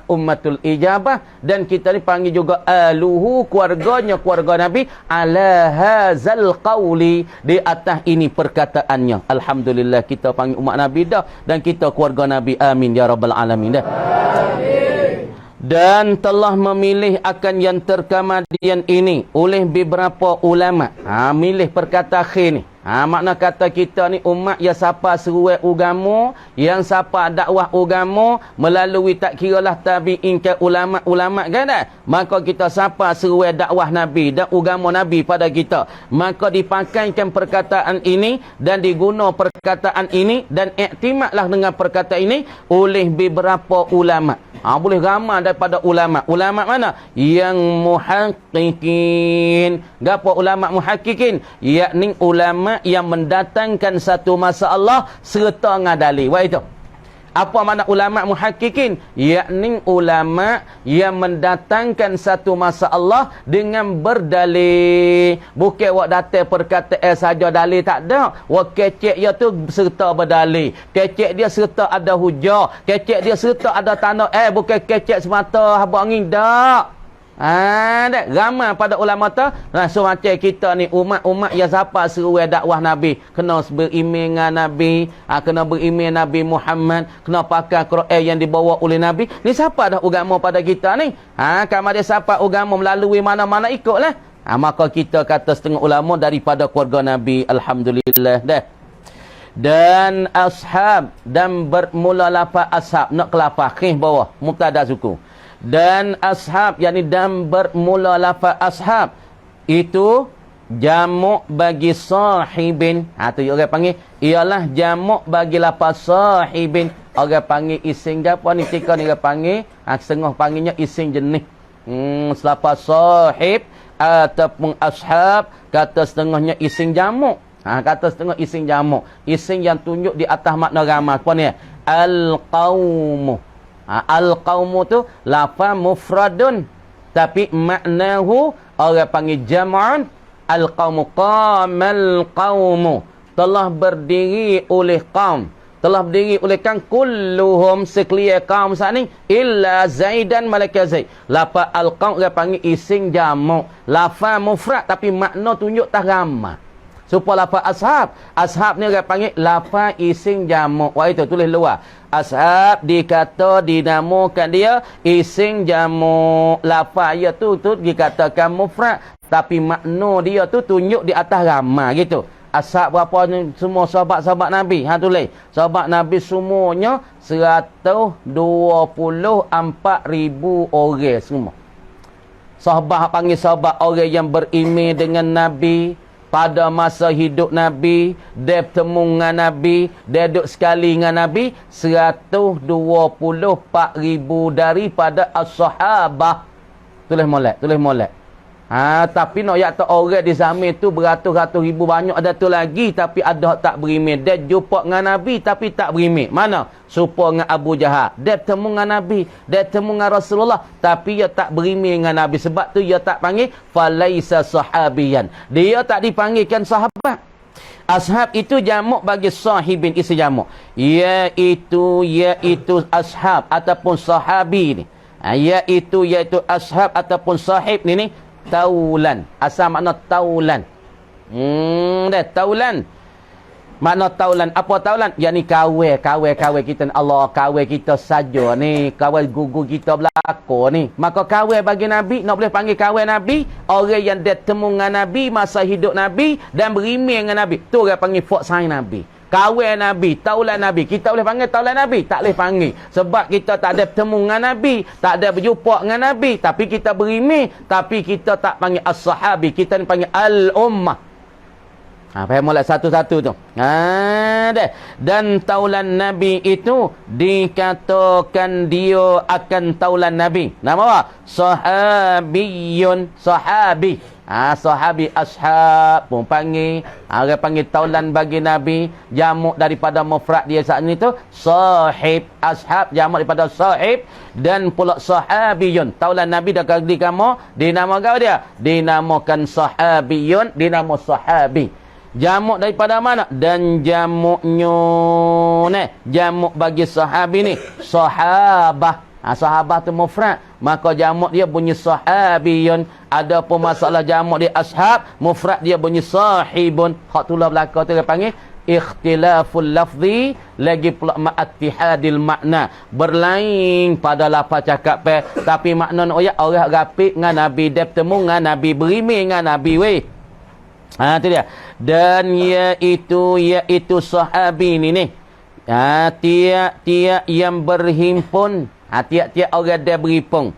ummatul ijabah, dan kita ni panggil juga aluhu, keluarganya keluarga Nabi, ala hazal qawli, di atas ini perkataannya. Alhamdulillah kita panggil umat Nabi dah, dan kita keluarga Nabi. Amin ya rabbal alamin dah. Amin. Dan telah memilih akan yang terkemudian ini oleh beberapa ulama. Milih perkata akhir ni. Makna kata kita ni umat yang siapa seruan agama, yang siapa dakwah agama melalui tak kiralah tabi'in ke ulama-ulama kan dah. Maka kita siapa seruan dakwah Nabi dan agama Nabi pada kita, maka dipakaikan perkataan ini dan diguna perkataan ini dan iktimadlah dengan perkataan ini oleh beberapa ulama. Boleh ramai daripada ulama. Ulama mana? Yang muhaqqiqin. Gapo ulama muhaqqiqin? Yakni ulama yang mendatangkan satu masalah serta ngadali. Wah itu. Apa makna ulama muhaqqiqin? Yakni ulama yang mendatangkan satu masalah dengan berdalil. Bukan wak datang perkataan saja dalil tak ada. Wak kecek dia tu serta berdalil. Kecek dia serta ada hujah. Kecek dia serta ada tanda. Bukan kecek semata habaq angin dak. Ramai pada ulama tu. So macam kita ni umat-umat yang siapa seruan dakwah Nabi, kena beriman dengan Nabi, kena beriman Nabi Muhammad, kena pakai Quran yang dibawa oleh Nabi. Ni siapa dah agama pada kita ni? Kalau dia siapa agama melalui mana-mana ikutlah. Maka kita kata setengah ulama daripada keluarga Nabi. Alhamdulillah dah. Dan ashab, dan bermula lafaz ashab, nak ke lafaz khih bawah mubtada suku. Dan ashab, yakni dan bermula lafaz ashab itu jamak bagi sahibin. Tu orang panggil ialah jamak bagi lafaz sahibin. Orang panggil isim apa ni, tika ni orang panggil setengah panggilnya isim jenis. Lafaz sahib ataupun ashab, kata setengahnya isim jamak. Kata setengah isim jamak, isim yang tunjuk di atas makna ramai. Apa ni? Al-qaumu. Al-qaumu tu lafaz mufradun, tapi maknahu orang panggil jam'an. Al-qaumu, qamal qaumu, telah berdiri oleh kaum, telah berdiri oleh kan kulluhum, sekalian kaum saat ni, illa Zaidan, malaikat Zaid. Lafaz al-qaum orang panggil isim jamak, lafaz mufrad tapi makna tunjuk tak ramai. Supaya lafaz ashab, ashab ni orang panggil lafaz isim jamak. Wah itu tulis luar. Ashab dikata dinamakan dia isim jamak. Lafaz dia tu dikatakan mufrad, tapi makna dia tu tunjuk di atas ramai gitu. Ashab berapa ni? Semua sahabat-sahabat Nabi. Tulis. Sahabat Nabi semuanya 124,000 orang semua. Sahabat panggil sahabat orang yang beriman dengan Nabi pada masa hidup Nabi, dia bertemu dengan Nabi, dia duduk sekali dengan Nabi, 124,000 daripada as-sahabah. Tulis molek. Tapi nak yak tak orang di zaman tu beratus-ratus ribu banyak ada tu lagi, tapi ada tak berimeh. Dia jumpa dengan Nabi tapi tak berimeh. Mana? Serupa dengan Abu Jahal. Dia temu dengan Nabi, dia temu dengan Rasulullah, tapi dia tak berimeh dengan Nabi. Sebab tu dia tak panggil falaisa sahabiyan. Dia tak dipanggilkan sahabat. Ashab itu jamak bagi sahibin, isi jamak. Iaitu ashab ataupun sahabi ni. Iaitu ashab ataupun sahib ni taulan. Asal makna taulan. Taulan. Makna taulan. Apa taulan? Yang ni kawai kita. Allah kawai kita saja ni. Kawai gugu kita belakang ni. Maka kawai bagi Nabi, nak boleh panggil kawai Nabi, orang yang dia temu dengan Nabi masa hidup Nabi dan berimeh dengan Nabi. Tu orang panggil fok sain Nabi. Kawai Nabi, taulan Nabi. Kita boleh panggil taulan Nabi? Tak boleh panggil. Sebab kita tak ada bertemu dengan Nabi, tak ada berjumpa dengan Nabi, tapi kita berimeh, tapi kita tak panggil as-sahabi, kita ni panggil al-ummah. Faham mulai satu-satu tu. Dan taulan Nabi itu dikatakan dia akan taulan Nabi. Nama apa? Sahabiyun. Sahabi. Sahabi ashab pun panggil. Orang panggil taulan bagi Nabi. Jamuk daripada mufrad dia saat ini tu sahib. Ashab jamuk daripada sahib. Dan pula sahabiyun. Taulan Nabi dah kali kamu dinamakan dia. Dinamakan sahabiyun. Dinama sahabi. Jamuk daripada mana? Dan jamuknya jamuk bagi sahabi ni sahabah. Sahabah tu mufrad, maka jamuk dia bunyi sahabiyun. Ada pun masalah jamuk dia ashab, mufrad dia bunyi sahibun. Hak tulah belaka tu dia panggil ikhtilaful lafzi, lagi pula ma'attihadil makna, berlain pada lafaz cakap tapi makna orang rapik dengan Nabi, dia bertemu dengan Nabi, berimeh dengan Nabi weh. Tu dia. Dan iaitu sahabi ni. Tiap-tiap yang berhimpun. Tiap-tiap orang dia berhimpun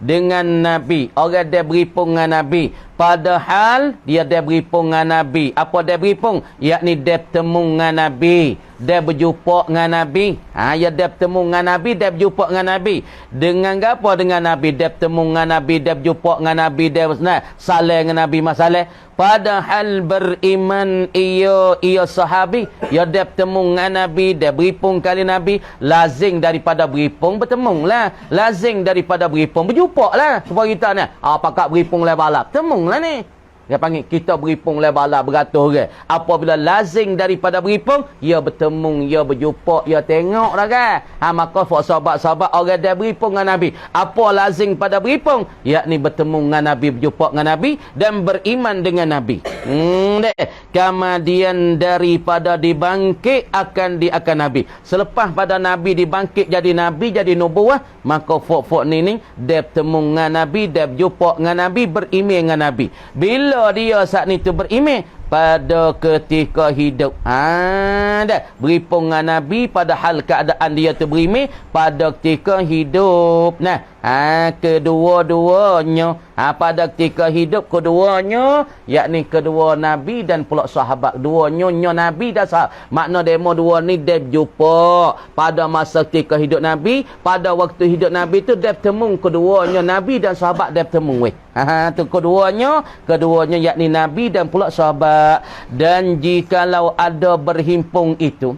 dengan Nabi. Orang dia berhimpun dengan Nabi. Padahal dia berhimpun dengan Nabi. Apa dia berhimpun? Yakni dia bertemu dengan Nabi. Dia berjumpa dengan Nabi. Dia bertemu dengan Nabi, dia berjumpa dengan Nabi. Dengan apa dengan Nabi? Dia bertemu dengan Nabi, dia berjumpa dengan Nabi, dia saling dengan Nabi masalah. Padahal beriman ia sahabi. Dia bertemu dengan Nabi, dia berhimpun kali Nabi. Lazim daripada berhimpun bertemu lah. Lazim daripada berhimpun berjumpa lah. Supaya kita ni, pakak berhimpun lah balap. Bertemu lah ni. Dia panggil kita berhimpun lah bala beratus orang. Apabila lazim daripada berhimpun, ia bertemu, ia berjumpa, ia tengok lah kan. Maka sahabat-sahabat orang dia berhimpun dengan Nabi. Apa lazim pada berhimpun? Yakni bertemu dengan Nabi, berjumpa dengan Nabi dan beriman dengan Nabi. Kemudian daripada dibangkit akan Nabi. Selepas pada Nabi dibangkit jadi Nabi, jadi nubuah, maka fok-fok ni dia bertemu dengan Nabi, dia berjumpa dengan Nabi, beriman dengan Nabi. Bila dia saat ni tu berimeh pada ketika hidup. Berhimpun dengan Nabi pada hal keadaan dia tu berimeh pada ketika hidup. Kedua-duanya pada ketika hidup keduanya, yakni kedua Nabi dan pula sahabat. Duanya Nabi dan sahabat. Makna demo dua ni dia jumpa pada masa ketika hidup Nabi, pada waktu hidup Nabi tu dia bertemu keduanya Nabi dan sahabat dia bertemu weh. Tu keduanya yakni Nabi dan pula sahabat. Dan jikalau ada berhimpun itu,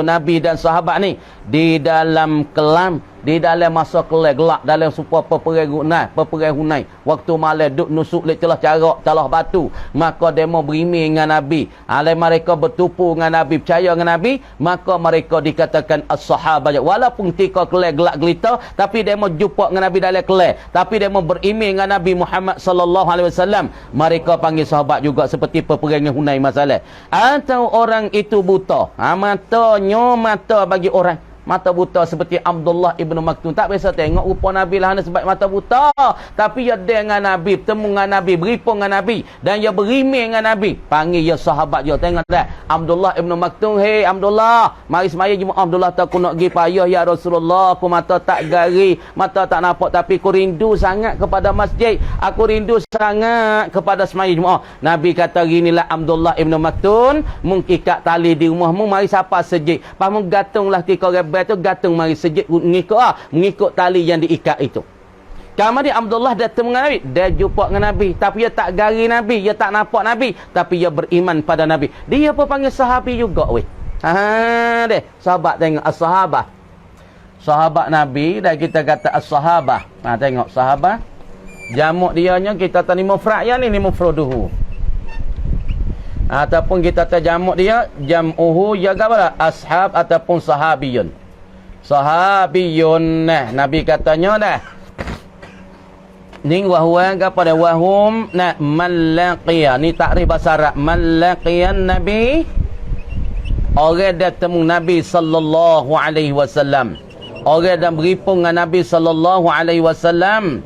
Nabi dan sahabat ni di dalam kelam, di dalam masa kelai gelap, dalam supaya peperang Hunai, waktu malam duk nusuk le celah carak batu, maka demo berimeh dengan Nabi. Mereka bertupu dengan Nabi, percaya dengan Nabi, maka mereka dikatakan as-sahabah. Walaupun ketika kelai gelap gelita, tapi demo jumpa dengan Nabi dalam kelai, tapi demo berimeh dengan Nabi Muhammad sallallahu alaihi wasallam, mereka panggil sahabat juga, seperti peperangan Hunai masalah. Atau orang itu buta, mata bagi orang mata buta seperti Abdullah ibn Maktum, tak biasa tengok rupa Nabi lah sebab mata buta, tapi dia dengan Nabi, bertemu dengan Nabi, berhimpun dengan Nabi, dan dia berimeh dengan Nabi, panggil dia sahabat dia. Tengok tak Abdullah ibn Maktum, hey Abdullah, mari semaya Jumaat. Abdullah tak aku nak pergi payah ya Rasulullah, aku mata tak gari, mata tak nampak, tapi aku rindu sangat kepada masjid, aku rindu sangat kepada semaya Jumaat. Nabi kata ginilah Abdullah ibn Maktum, mungkin ikat tali di rumahmu, mari siapa sejik, pamu gantunglah tika tu gantung mari sejid mengikut tali yang diikat itu. Kemudian Abdullah datang dengan Nabi. Dia jumpa dengan Nabi. Tapi dia tak gari Nabi. Dia tak nampak Nabi. Tapi dia beriman pada Nabi. Dia pun panggil sahabi juga weh. Deh. Sahabat tengok. As-sahabah. Sahabat Nabi. Dan kita kata as-sahabah. Tengok sahabat. Jamuk dianya kita tak ni mufrad. Yang ni mufraduhu. Ataupun kita tak jamuk dia. Jam'uhu. Jaga apa? Ashab ataupun sahabiyun. Sahabiyun. Nabi katanya dah. Ni wahuwa kepada wahum malaqiya. Ni takrif bahasa Arab. Malaqiyan Nabi. Orang dah temu Nabi sallallahu alaihi wasallam. Orang dah beripung dengan Nabi sallallahu alaihi wasallam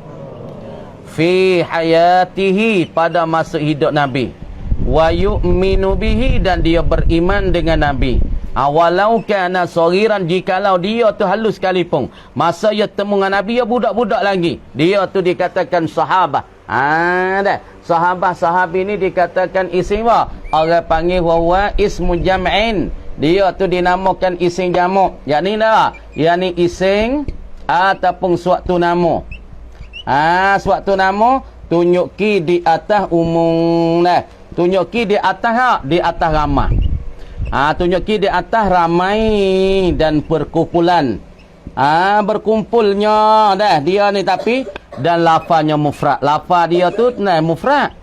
fi hayatihi, pada masa hidup Nabi. Wa yu'minu bihi, dan dia beriman dengan Nabi. Walau kana soriran, jikalau dia tu halus sekalipun. Masa dia temu dengan Nabi, dia budak-budak lagi. Dia tu dikatakan sahabah. Dah. Sahabah-sahabi ni dikatakan isim apa? Orang panggil huwa ismu jam'in. Dia tu dinamakan isim jamak. Yang ni dah. Yang ni isim ataupun suatu nama. Suatu nama tunjuki di atas umum dah. Tunjuki di atas di atas ramai. Tunjuki di atas ramai dan perkumpulan. Berkumpulnya dah dia ni, tapi dan lafaznya mufrad. Lafaz dia tu mufrad.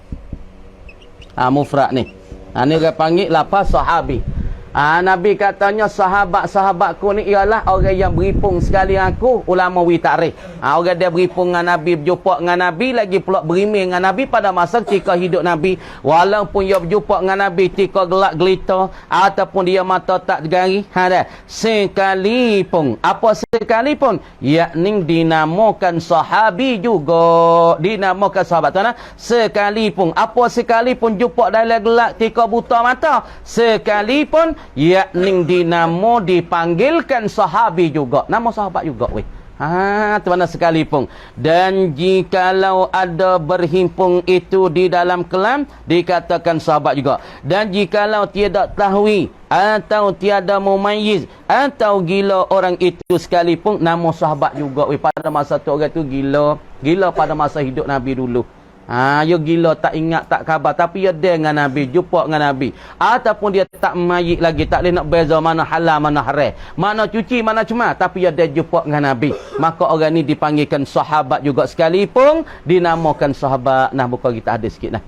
Mufrad ni. Ni dia panggil lafaz sahabi. Nabi katanya sahabat-sahabatku ni ialah orang yang beripung sekali aku, ulama wi takrif. Orang dia beripung dengan Nabi, berjumpa dengan Nabi, lagi pula berimeh dengan Nabi pada masa ketika hidup Nabi. Walaupun dia berjumpa dengan Nabi ketika gelak gelita ataupun dia mata tak gari, sekalipun, apa sekalipun, yakni dinamakan sahabi juga. Dinamakan sahabat tanah sekalipun. Apa sekalipun jumpa dalam gelak ketika buta mata, sekalipun yakni dinamo dipanggilkan sahabi juga. Nama sahabat juga weh. Tu mana sekalipun. Dan jikalau ada berhimpun itu di dalam kelam, dikatakan sahabat juga. Dan jikalau tiada tahwi atau tiada mumayyiz atau gila orang itu sekalipun, nama sahabat juga weh. Pada masa tu orang tu gila. Gila pada masa hidup Nabi dulu. Dia gila, tak ingat, tak khabar, tapi dia dengan Nabi, jumpa dengan Nabi. Ataupun dia tak mayit lagi, tak boleh nak beza mana halal, mana haram, mana cuci, mana cemar, tapi dia jumpa dengan Nabi. Maka orang ni dipanggilkan sahabat juga, sekalipun dinamakan sahabat. Buka kita hadis sikit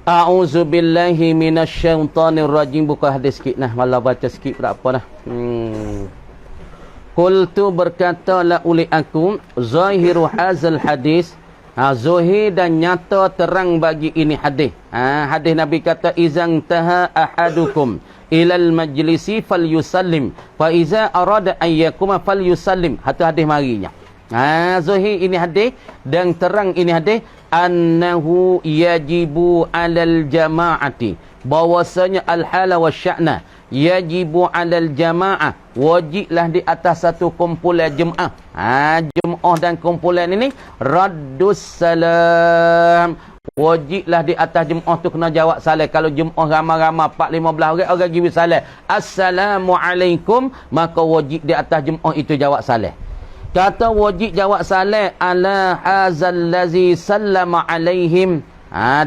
A'udzubillahi minasyaitanirrajim. Buka hadis sikit malah baca sikit berapa Qultu, berkata la uli aku, zahiru hazal hadis, zuhir dan nyata terang bagi ini hadis. Hadis Nabi kata, izang taha ahadukum ilal majlisi falyusallim, fa iza arada ayyakuma falyusallim. Hadis marinya. Zuhir ini hadis dan terang ini hadis, annahu yajibu alal jama'ati, bahwasanya al-hala wa sya'na, yajibu alal jama'ah, wajiblah di atas satu kumpulan jemaah. Jemaah dan kumpulan ini raddus salam, wajiblah di atas jemaah tu kena jawab salam. Kalau jemaah ramai-ramai 4-15 orang give salam, assalamualaikum, maka wajib di atas jemaah itu jawab salam. Kata wajib jawab salam ala hazal lazi sallama alaihim,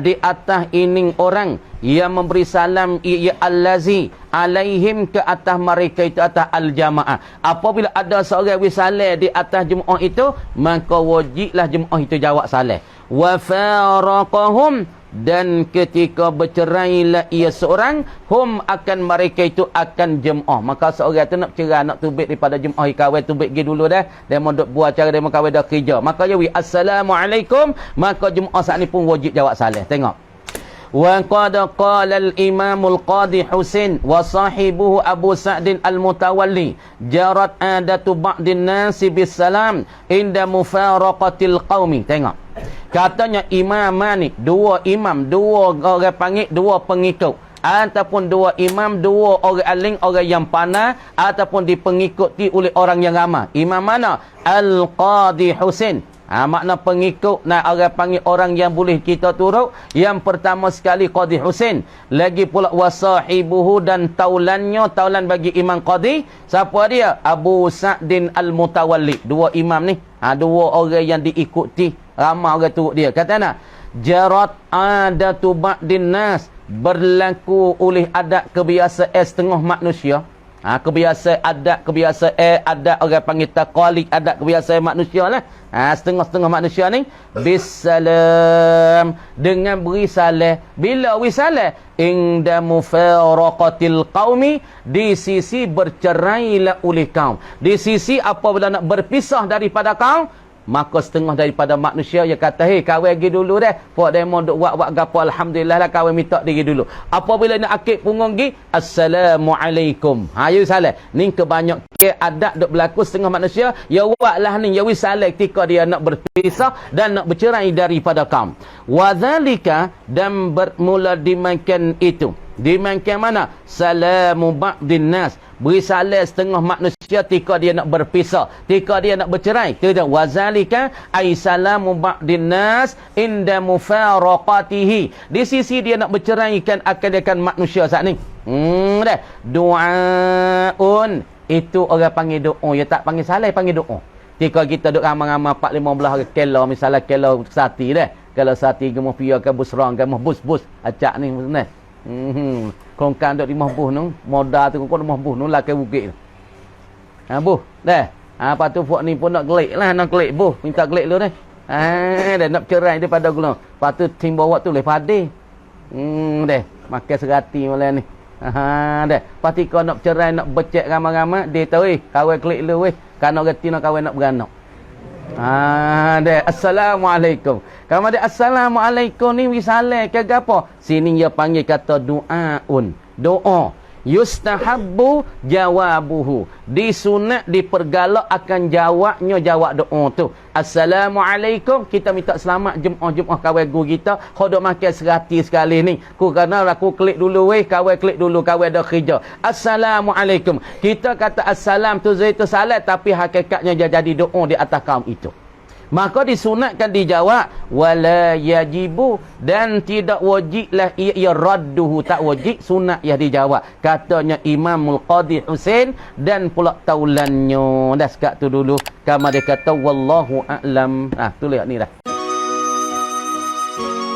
di atas ini orang yang memberi salam, ia allazi alaihim, ke atas mereka itu, atas al-jamaah. Apabila ada seorang wisalah di atas jemaah itu, maka wajiblah jemaah itu jawab salam. Wa faraqahum, dan ketika bercerailah ia seorang, hum, akan mereka itu akan jemaah. Maka seorang itu nak cerai, nak tubik daripada jemaah, kahwin tubik pergi dulu dah, dia mau duk buat cara dia mau kahwin dah kerja, maka dia assalamualaikum, maka jemaah saat ni pun wajib jawab salam. Tengok. Wa qad qala al-imam al-qadi Husain wa sahibuhu Abu Sa'd al-Mutawalli, jarat adatu ba'din nasi bis salam inda mufaraqatil qaumi. Tengok. Katanya imamani, dua imam, dua orang panggil, dua pengikut, ataupun dua imam, dua orang alim, orang yang pandai, ataupun dipengikuti oleh orang yang ramai. Imam mana? Al-Qadi Husain. Makna pengikut orang panggil orang yang boleh kita turut. Yang pertama sekali Qadhi Husain. Lagi pula wasahibuhu dan taulannya. Taulan bagi Imam Qadhi. Siapa dia? Abu Sa'din Al-Mutawalli. Dua imam ni. Dua orang yang diikuti. Ramai orang turut dia. Kata nak? Jarat adatu ba'din nas. Berlaku oleh adat kebiasaan setengah manusia. Kebiasaan adat orang panggil taqalid, adat kebiasaan manusia lah. Setengah-setengah manusia ni bisalam, dengan beri salam. Bila beri salam? Inda mufaraqatil qaumi, di sisi bercerailah oleh kaum. Di sisi apabila nak berpisah daripada kaum, maka setengah daripada manusia dia kata, hei kahwin pergi dulu dah. Pok demo duk buat gapo, alhamdulillah lah kahwin minta diri dulu. Apabila nak akid punggung pergi, assalamualaikum. You salam. Ni kebanyak adat duk berlaku setengah manusia, ya buatlah ni, ya wi salam ketika dia nak berpisah dan nak bercerai daripada kaum. Wa dzalika, dan bermula dimakan itu. Dimakan mana? Salamu ba'din nas. Beri salam setengah manusia ketika dia nak berpisah, ketika dia nak bercerai. Kita wazalika ay salamu ba'din nas inda mufaraqatihi. Di sisi dia nak berceraikan akan manusia saat ni. Dah. Du'aun. Itu orang panggil doa. Ya tak panggil salam, panggil doa. Ketika kita duk ramai-ramai 4-15 orang kela, misalnya kela sati dah. Kalau sati gemah pia ke busrang ke bus acak ni sebenarnya. Kong kan dok di mahbuh nu, modal tu kong mahbuh nu lah ke bukit. Buh, dah. Apa tu puak ni pun nak gelik lah, nak gelik buh, minta gelik lu dah. Dah nak cerai daripada gula. Lepas tu tim bawa tu boleh padi. Dah, makan serati malam ni. Dah. Pasti kau nak cerai, nak becek ramai-ramai, dia tahu kahwin gelik lu weh. Kana reti nak kahwin nak beranak. Dah. Assalamualaikum. Kamu ada assalamualaikum ni wisalah ke apa? Sini dia panggil kata du'aun. Doa. Yustahabbu jawabuhu. Disunat, dipergalak akan jawabnya jawab doa tu. Assalamualaikum. Kita minta selamat jemaah kawan guru kita. Khodok makan serati sekali ni. Kerana aku klik dulu weh. Kawan klik dulu. Kawan dah kerja. Assalamualaikum. Kita kata assalam tu zaitu salat. Tapi hakikatnya dia jadi doa di atas kaum itu. Maka disunatkan dijawab wala yajibu, dan tidak wajiblah ia radduhu, tak wajib, sunat ia dijawab. Katanya Imamul Qadhi Husain dan pula taulannya. Dah sekat tu dulu. Kama dia kata wallahu a'lam. Tulis ni dah.